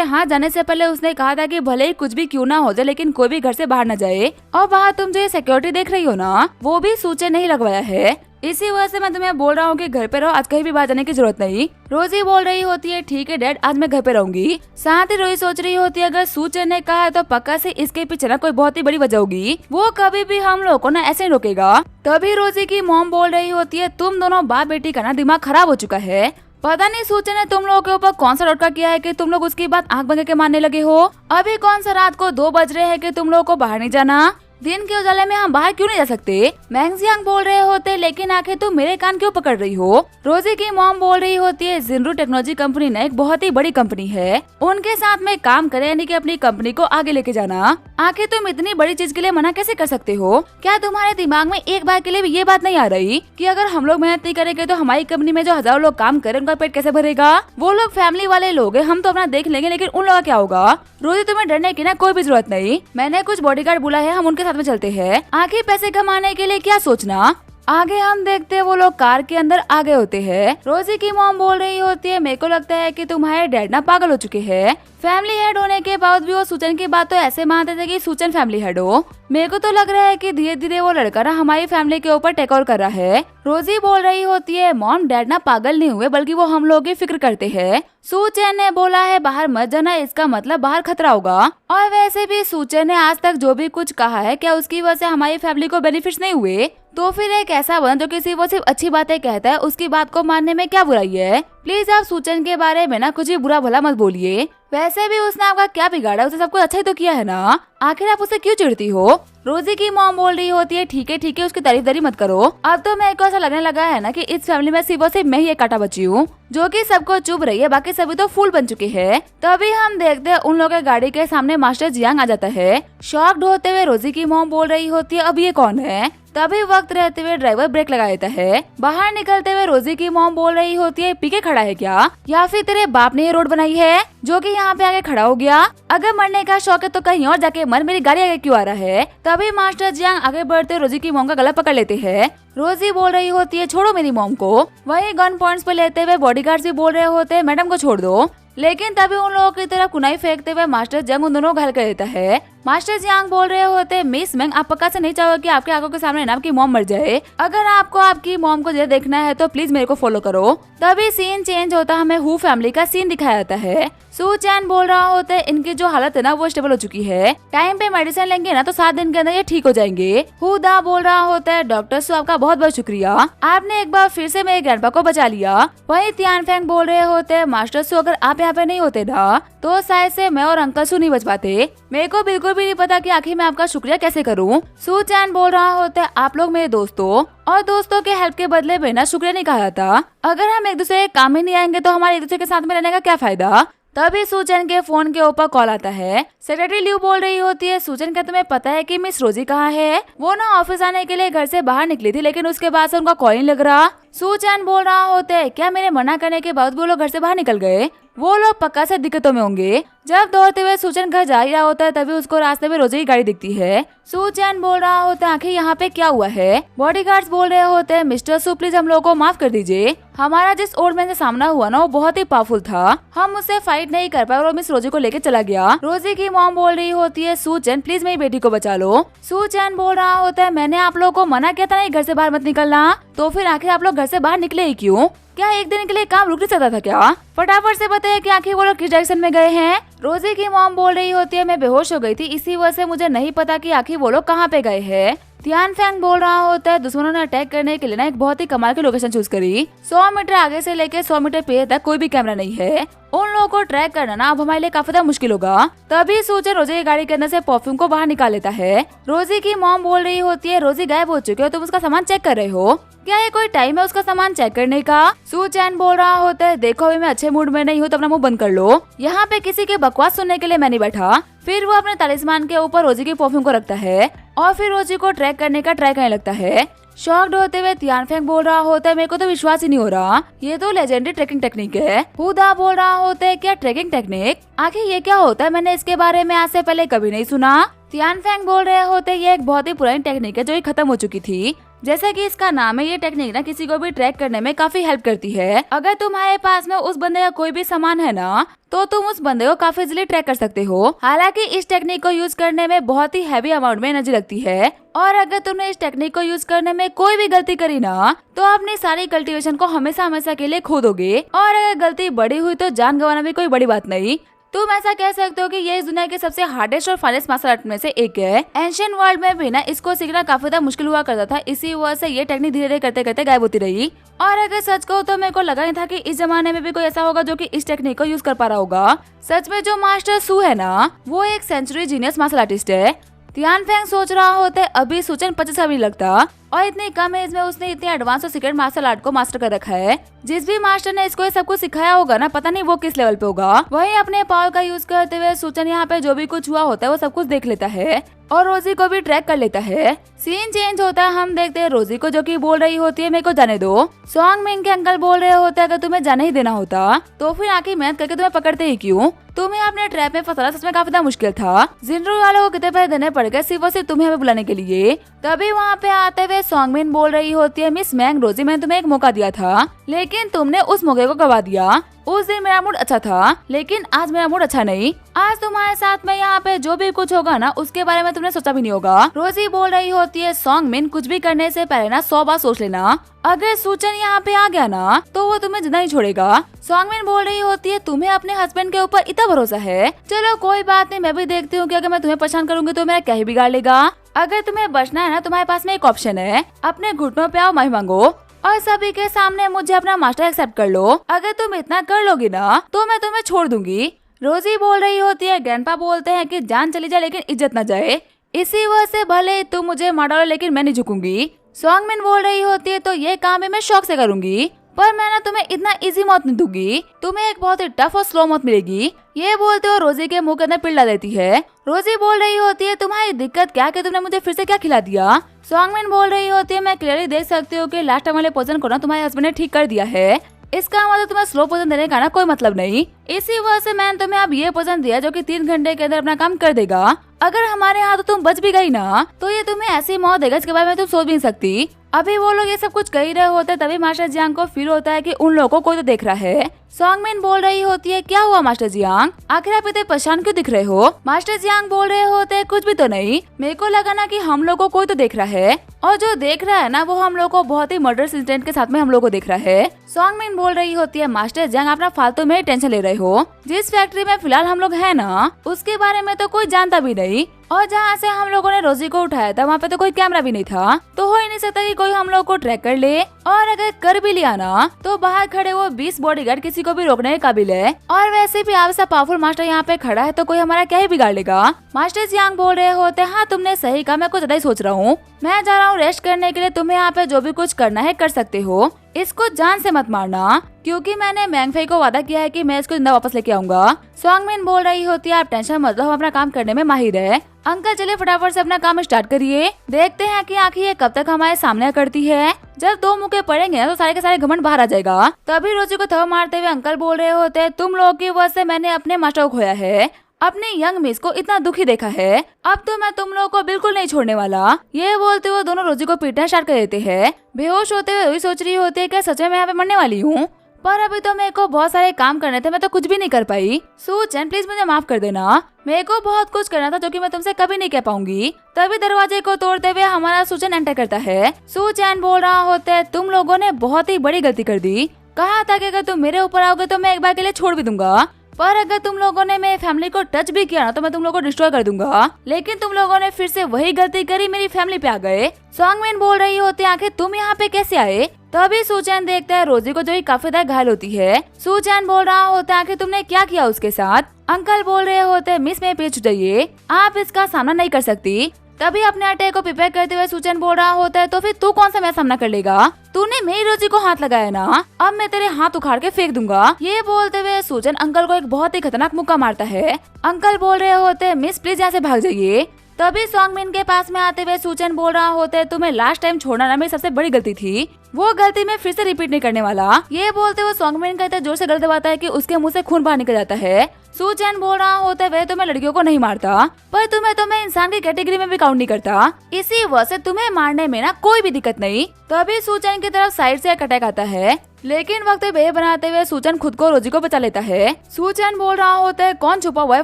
हाँ जाने से पहले उसने कहा था कि भले ही कुछ भी क्यों ना हो जाए लेकिन कोई भी घर से बाहर न जाए। और बाहर तुम जो ये सिक्योरिटी देख रही हो ना वो भी सूचन नहीं लगवाया है, इसी वजह से मैं तुम्हें बोल रहा हूँ कि घर पे रहो, आज कहीं भी बाहर जाने की जरूरत नहीं। रोजी बोल रही होती है, ठीक है डैड आज मैं घर पे रहूंगी। साथ ही रोजी सोच रही होती है, अगर सूचन ने कहा है तो पक्का से इसके पीछे ना कोई बहुत ही बड़ी वजह होगी, वो कभी भी हम लोग को ना ऐसे ही रोकेगा। तभी रोजी की मॉम बोल रही होती है, तुम दोनों बाप बेटी का ना दिमाग खराब हो चुका है। पता नहीं सूचन ने तुम लोगों के ऊपर कौन सा टोटका किया है कि तुम लोग उसकी बात आंख बंद के मानने लगे हो। अभी कौन सा रात को 2 बज रहे हैं कि तुम लोगों को बाहर नहीं जाना। दिन के उजाले में हम बाहर क्यों नहीं जा सकते। मैंग जियांग बोल रहे होते, लेकिन आखिर तुम मेरे कान क्यों पकड़ रही हो। रोजी की मॉम बोल रही होती है, जिनरू टेक्नोलॉजी कंपनी ना एक बहुत ही बड़ी कंपनी है, उनके साथ में काम करे यानी कि अपनी कंपनी को आगे लेके जाना। आखिर तुम इतनी बड़ी चीज के लिए मना कैसे कर सकते हो। क्या तुम्हारे दिमाग में एक बार के लिए भी ये बात नहीं आ रही कि अगर हम लोग मेहनत नहीं करेंगे तो हमारी कंपनी में जो हजारों लोग काम करें उनका पेट कैसे भरेगा। वो लोग फैमिली वाले लोग हैं, हम तो अपना देख लेंगे, लेकिन उन लोगों का क्या होगा। रोजी तुम्हें डरने की ना कोई भी जरूरत नहीं, मैंने कुछ बॉडीगार्ड बुला है, हम उनके साथ में चलते हैं। आखिर पैसे कमाने के लिए क्या सोचना। आगे हम देखते हैं वो लोग कार के अंदर आ गए होते हैं। रोजी की मॉम बोल रही होती है, मेरे को लगता है कि तुम्हारे डैड ना पागल हो चुके हैं। फैमिली हेड होने के बाद भी वो सूचन की बात तो ऐसे मानते थे कि सूचन फैमिली हेड हो। मेरे को तो लग रहा है कि धीरे धीरे वो लड़का ना हमारी फैमिली के ऊपर टेक ओवर कर रहा है। रोजी बोल रही होती है, मॉम डैड ना पागल नहीं हुए बल्कि वो हम लोग की फिक्र करते हैं। सूचन ने बोला है बाहर मत जाना, इसका मतलब बाहर खतरा होगा। और वैसे भी सूचन ने आज तक जो भी कुछ कहा है, क्या उसकी वजह से हमारी फैमिली को बेनिफिट्स नहीं हुए। तो फिर एक ऐसा बंदा जो किसी वो सिर्फ अच्छी बातें कहता है, उसकी बात को मानने में क्या बुराई है। प्लीज आप सूचन के बारे में ना कुछ भी बुरा भला मत बोलिए। वैसे भी उसने आपका क्या बिगाड़ा, उसे सब कुछ अच्छा ही तो किया है ना, आखिर आप उसे क्यों चिढ़ती हो। रोजी की मॉम बोल रही होती है, ठीक है उसकी तारीफ दरी मत करो। अब तो मेरे को ऐसा लगने लगा है ना कि इस फैमिली में सिर्फ और सिर्फ मैं ही एक कांटा बची हूँ जो कि सबको चुभ रही है, बाकी सभी तो फूल बन चुके हैं। तभी हम देखते हैं उन लोगों के गाड़ी के सामने मास्टर जियांग आ जाता है। शॉक्ड होते हुए रोजी की मॉम बोल रही होती है, अब ये कौन है। तभी वक्त रहते हुए ड्राइवर ब्रेक लगा देता है। बाहर निकलते हुए रोजी की मॉम बोल रही होती है, पीके खड़ा है क्या, या फिर तेरे बाप ने ये रोड बनाई है जो कि यहाँ पे आके खड़ा हो गया। अगर मरने का शौक है तो कहीं और जाके मर, मेरी गाड़ी आगे क्यों आ रहा है। तभी मास्टर जियांग आगे बढ़ते रोजी की मॉम का गला पकड़ लेते हैं। रोजी बोल रही होती है, छोड़ो मेरी मॉम को। वही गन पॉइंट्स पे लेते हुए बॉडीगार्ड भी बोल रहे होते हैं, मैडम को छोड़ दो। लेकिन तभी उन लोगों की तरफ कुनाई फेंकते हुए मास्टर जियांग उन दोनों को घायल कर देता है। मास्टर जियांग बोल रहे होते, मिस मैंग आप पक्का से नहीं चाहोगे कि आपके आंखों के सामने ना आपकी मॉम मर जाए। अगर आपको आपकी मॉम को जरा देखना है तो प्लीज मेरे को फॉलो करो। तभी सीन चेंज होता, हमें हु फैमिली का सीन दिखाया जाता है। सू चैन बोल रहा होता है, इनकी जो हालत है ना वो स्टेबल हो चुकी है, टाइम पे मेडिसिन लेंगे ना तो 7 दिन के अंदर ये ठीक हो जाएंगे। हु दा बोल रहा होता है, डॉक्टर सू आपका बहुत बहुत शुक्रिया, आपने एक बार फिर से मेरे ग्रैंडपा को बचा लिया। वही तियानफेंग बोल रहे होते हैं, मास्टर सू अगर आप यहाँ पे नहीं होते ना तो शायद से मैं और अंकल सू नहीं बच पाते। मेरे को बिल्कुल भी नहीं पता कि आखिर मैं आपका शुक्रिया कैसे करूं। सू चैन बोल रहा होता है, आप लोग मेरे दोस्तों और दोस्तों के हेल्प के बदले में ना शुक्रिया नहीं कहा जाता। अगर हम एक दूसरे के काम ही नहीं आएंगे तो हमारे एक दूसरे के साथ में रहने का क्या फायदा। तभी सूचन के फोन के ऊपर कॉल आता है। सेक्रेटरी लियू बोल रही होती है, सूचन क्या तुम्हें पता है कि मिस रोजी कहाँ है। वो ना ऑफिस आने के लिए घर से बाहर निकली थी, लेकिन उसके बाद से उनका कॉल नहीं लग रहा। सूचन बोल रहा होता है, क्या मेरे मना करने के बाद वो लोग घर से बाहर निकल गए। वो लोग पक्का से दिक्कतों में होंगे। जब दौड़ते हुए सूचन घर जा ही रहा होता है तभी उसको रास्ते में रोजी की गाड़ी दिखती है। सूचन बोल रहा होता है, आखिर यहाँ पे क्या हुआ है। बॉडीगार्ड्स बोल रहे होते हैं, मिस्टर सू प्लीज हम लोगों को माफ कर दीजिए, हमारा जिस ओल्ड मैन से सामना हुआ ना वो बहुत ही पावरफुल था, हम उससे फाइट नहीं कर पाए और मिस रोजी को लेके चला गया। रोजी की मॉम बोल रही होती है, सूचन प्लीज मेरी बेटी को बचा लो। सूचन बोल रहा होता है, मैंने आप लोगों को मना किया था ना घर से बाहर मत निकलना, तो फिर आखिर आप लोग घर से बाहर निकले ही क्यों। क्या एक दिन के लिए काम रुक नहीं सकता था क्या। फटाफट से बताइए कि आखिर वो लोग किस डायरेक्शन में गए हैं। रोजी की मॉम बोल रही होती है, मैं बेहोश हो गई थी, इसी वजह से मुझे नहीं पता कि आखिर वो लोग कहाँ पे गए हैं। तियान फेंग बोल रहा होता है दुश्मनों ने अटैक करने के लिए ना एक बहुत ही कमाल की लोकेशन चूज करी। 100 मीटर आगे से लेके 100 मीटर पीछे तक कोई भी कैमरा नहीं है। उन लोगों को ट्रैक करना ना अब हमारे लिए काफी ज्यादा मुश्किल होगा। तभी सूचन रोजी की गाड़ी के अंदर से परफ्यूम को बाहर निकाल लेता है। रोजी की मॉम बोल रही होती है रोजी गायब हो चुकी हो, तुम उसका सामान चेक कर रहे हो क्या? ये कोई टाइम है उसका सामान चेक करने का? सू चैन बोल रहा होता है देखो अभी मैं अच्छे मूड में नहीं हूँ तो अपना मुंह बंद कर लो। यहाँ पे किसी के बकवास सुनने के लिए मैं नहीं बैठा। फिर वो अपने तालिस्मान के ऊपर रोजी की परफ्यूम को रखता है और फिर रोजी को ट्रैक करने का ट्राई करने लगता है। शॉक्ड होते हुए तियान फेंग बोल रहा होता है मेरे को तो विश्वास ही नहीं हो रहा, ये तो लेजेंडरी ट्रैकिंग टेक्निक है। हुदा बोल रहा होता है क्या ट्रैकिंग टेक्निक? आखिर ये क्या होता है? मैंने इसके बारे में आज से पहले कभी नहीं सुना। तियान फेंग बोल रहे होते ये एक बहुत ही पुरानी टेक्निक है जो खत्म हो चुकी थी। जैसा कि इसका नाम है, ये टेक्निक ना किसी को भी ट्रैक करने में काफी हेल्प करती है। अगर तुम्हारे पास में उस बंदे का कोई भी सामान है ना तो तुम उस बंदे को काफी इजीली ट्रैक कर सकते हो। हालांकि इस टेक्निक को यूज करने में बहुत ही हैवी अमाउंट में एनर्जी लगती है और अगर तुमने इस टेक्निक को यूज करने में कोई भी गलती करी ना तो अपनी सारी कल्टीवेशन को हमेशा हमेशा के लिए खो दोगे और अगर गलती बड़ी हुई तो जान गंवाना भी कोई बड़ी बात नहीं। तुम ऐसा कह सकते हो कि ये इस दुनिया के सबसे हार्डेस्ट और फाइनेस्ट मार्शल आर्ट में से एक है। एंशिएंट वर्ल्ड में भी ना इसको सीखना काफी ज्यादा मुश्किल हुआ करता था, इसी वजह से ये टेक्निक धीरे धीरे करते करते गायब होती रही। और अगर सच कहूँ तो मेरे को लगा नहीं था कि इस जमाने में भी कोई ऐसा होगा जो कि इस टेक्निक को यूज कर पा रहा होगा। सच में जो मास्टर सू है ना वो एक सेंचुरी जीनियस मार्शल आर्टिस्ट है। तियान फेंग सोच रहा होता है अभी सूचन 25 का भी लगता और इतनी कम एज में उसने इतने एडवांस और सीक्रेट मार्शल आर्ट को मास्टर कर रखा है। जिस भी मास्टर ने इसको ये सब कुछ सिखाया होगा ना पता नहीं वो किस लेवल पे होगा। वहीं अपने पावर का यूज करते हुए सूचन यहाँ पे जो भी कुछ हुआ होता है वो सब कुछ देख लेता है और रोजी को भी ट्रैक कर लेता है। सीन चेंज होता है, हम देखते हैं रोजी को जो कि बोल रही होती है मेरे को जाने दो। सॉन्ग मिंग के अंकल बोल रहे होते हैं अगर तुम्हें जाने ही देना होता तो फिर आखिर मेहनत करके तुम्हें पकड़ते ही क्यों? तुम्हें अपने ट्रैप में फंसाना सच में काफी ज्यादा मुश्किल था। जिनरू वालों को कितने पैसे देने पड़ गए सिर्फ और सिर्फ तुम्हें हमें बुलाने के लिए। तभी वहाँ पे आते हुए सॉन्गमिन बोल रही होती है मिस मैंग रोजी मैंने तुम्हें एक मौका दिया था लेकिन तुमने उस मौके को गवा दिया। उस दिन मेरा मूड अच्छा था लेकिन आज मेरा मूड अच्छा नहीं। आज तुम्हारे साथ में यहाँ पे जो भी कुछ होगा ना उसके बारे में तुमने सोचा भी नहीं होगा। रोजी बोल रही होती है सॉन्गमिन कुछ भी करने से पहले ना 100 बार सोच लेना, अगर सूचन यहाँ पे आ गया ना तो वो तुम्हें जिंदा नहीं छोड़ेगा। सॉन्गमिन बोल रही होती है तुम्हें अपने हस्बैंड के ऊपर इतना भरोसा है, चलो कोई बात नहीं, मैं भी देखती हूँ कि अगर मैं तुम्हें परेशान करूंगी तो मेरा क्या ही बिगाड़ लेगा। अगर तुम्हें बचना है ना तुम्हारे पास में एक ऑप्शन है, अपने घुटनों पे आओ माफी मांगो और सभी के सामने मुझे अपना मास्टर एक्सेप्ट कर लो। अगर तुम इतना कर लोगी ना तो मैं तुम्हें छोड़ दूंगी। रोजी बोल रही होती है ग्रैंडपा बोलते हैं कि जान चली जाए लेकिन इज्जत न जाए, इसी वजह से भले तुम मुझे मार डालो लेकिन मैं नहीं झुकूंगी। सॉन्गमिन बोल रही होती है तो ये काम भी मैं शौक से करूंगी पर मैं ना तुम्हें इतना इजी मौत नहीं दूंगी, तुम्हें एक बहुत ही टफ और स्लो मौत मिलेगी। ये बोलते हो रोजी के मुंह के अंदर पिल्ला देती है। रोजी बोल रही होती है तुम्हारी दिक्कत क्या कि तुमने मुझे फिर से क्या खिला दिया? सॉन्गमिन बोल रही होती है मैं क्लियरली देख सकती हूँ कि लास्ट टाइम वाले पोजन को ना तुम्हारे हस्बैंड ने ठीक कर दिया है, इसका मतलब तुम्हें स्लो पोजन देने का ना कोई मतलब नहीं। इसी वजह से मैंने तुम्हें अब ये पोजन दिया जो कि 3 घंटे के अंदर अपना काम कर देगा। अगर हमारे यहाँ तो तुम बच भी गई ना तो ये तुम्हें ऐसी मौत देगा इसके बारे में तुम सोच भी नहीं सकती। अभी वो लोग ये सब कुछ कर ही रहे होते तभी मास्टर जियांग को फील होता है कि उन लोगों को कोई तो देख रहा है। सॉन्गमिन बोल रही होती है क्या हुआ मास्टर जियांग, आखिर आप इतने परेशान क्यों दिख रहे हो? मास्टर जियांग बोल रहे होते हैं कुछ भी तो नहीं, मेरे को लगा ना कि हम लोग को कोई तो देख रहा है और जो देख रहा है ना वो हम लोग को बहुत ही मर्डरस इंसिडेंट के साथ में हम लोग को देख रहा है। सॉन्गमिन बोल रही होती है मास्टर जियांग अपना फालतू में टेंशन ले रहे हो, जिस फैक्ट्री में फिलहाल हम लोग है ना उसके बारे में तो कोई जानता भी नहीं और जहाँ से हम लोगों ने रोजी को उठाया था वहाँ पे तो कोई कैमरा भी नहीं था, तो हो ही नहीं सकता कि कोई हम लोग को ट्रैक कर ले। और अगर कर भी लिया ना तो बाहर खड़े वो 20 बॉडीगार्ड किसी को भी रोकने के काबिल है और वैसे भी आप ऐसा पावरफुल मास्टर यहाँ पे खड़ा है तो कोई हमारा क्या ही बिगाड़ लेगा। मास्टर जियांग बोल रहे होते हाँ तुमने सही कहा, मैं कुछ ज्यादा ही सोच रहा हूँ, मैं जा रहा हूँ रेस्ट करने के लिए, तुम्हें यहाँ पे जो भी कुछ करना है कर सकते हो, इसको जान से मत मारना क्योंकि मैंने मैंगफेई को वादा किया है कि मैं इसको जिंदा वापस लेके आऊंगा। सॉन्गमिन बोल रही होती है आप टेंशन मत लो, हम अपना काम करने में माहिर है। अंकल चलिए फटाफट से अपना काम स्टार्ट करिए, देखते हैं कि आखिर ये कब तक हमारे सामने करती है। जब 2 मुक्के पड़ेंगे ना तो सारे के सारे घमंड बाहर आ जाएगा। तभी रोजी को थप्पड़ मारते हुए अंकल बोल रहे होते हैं तुम लोगों की वजह से मैंने अपने मास्टर को खोया है, अपने यंग मिस को इतना दुखी देखा है, अब तो मैं तुम लोगों को बिल्कुल नहीं छोड़ने वाला। ये बोलते हुए दोनों रोजी को पीटना स्टार्ट कर देते हैं। बेहोश होते हुए वही सोच रही होती है क्या सच में मैं यहाँ पे मरने वाली हूँ, पर अभी तो मेरे को बहुत सारे काम करने थे, मैं तो कुछ भी नहीं कर पाई। सूचन प्लीज मुझे माफ कर देना, मेरे को बहुत कुछ करना था जो कि मैं तुमसे कभी नहीं कह पाऊंगी। तभी दरवाजे को तोड़ते हुए हमारा सूचन एंटर करता है। सूचन बोल रहा होता है तुम लोगों ने बहुत ही बड़ी गलती कर दी, कहा था कि अगर तुम मेरे ऊपर आओगे तो मैं एक बार के लिए छोड़ भी दूंगा, पर अगर तुम लोगों ने मेरी फैमिली को टच भी किया ना तो मैं तुम लोगों को डिस्ट्रॉय कर दूंगा। लेकिन तुम लोगों ने फिर से वही गलती करी, मेरी फैमिली पे आ गए। सॉन्गमिन बोल रही होती है आखिर तुम यहाँ पे कैसे आए। तभी सूचैन देखता है रोजी को जो काफी ज्यादा घायल होती है। सूचैन बोल रहा होता है आखिर तुमने क्या किया उसके साथ। अंकल बोल रहे होते हैं मिस मैं पीछे जाइए, आप इसका सामना नहीं कर सकती। तभी अपने अटैक को प्रिपेयर करते हुए सूचैन बोल रहा होता है तो फिर तू कौन सा मेरा सामना कर लेगा, तूने मेरी रोजी को हाथ लगाया ना, अब मैं तेरे हाथ उखाड़ के फेंक दूंगा। ये बोलते हुए सूचैन अंकल को एक बहुत ही खतरनाक मुक्का मारता है। अंकल बोल रहे होते हैं मिस प्लीज यहाँ से भाग जाइए। तभी सॉन्गमिन के पास में आते हुए सूचैन बोल रहा होता है तुम्हें लास्ट टाइम छोड़ना ना मेरी सबसे बड़ी गलती थी, वो गलती मैं फिर से रिपीट नहीं करने वाला। ये बोलते हुए सॉन्गमिन का इतना जोर से गलत दबाता है कि उसके मुंह से खून बाहर निकल जाता है। सूचैन बोल रहा होता है वह तुम्हें लड़कियों को नहीं मारता, पर तुम्हें तो मैं इंसान की कैटेगरी में भी काउंट नहीं करता, इसी वजह से तुम्हें मारने में ना कोई भी दिक्कत नहीं। तभी सूचैन की तरफ साइड से एक अटैक आता है, लेकिन वक्त बे बनाते हुए सूचैन खुद को रोजी को बचा लेता है। सूचैन बोल रहा होता है कौन छुपा हुआ है,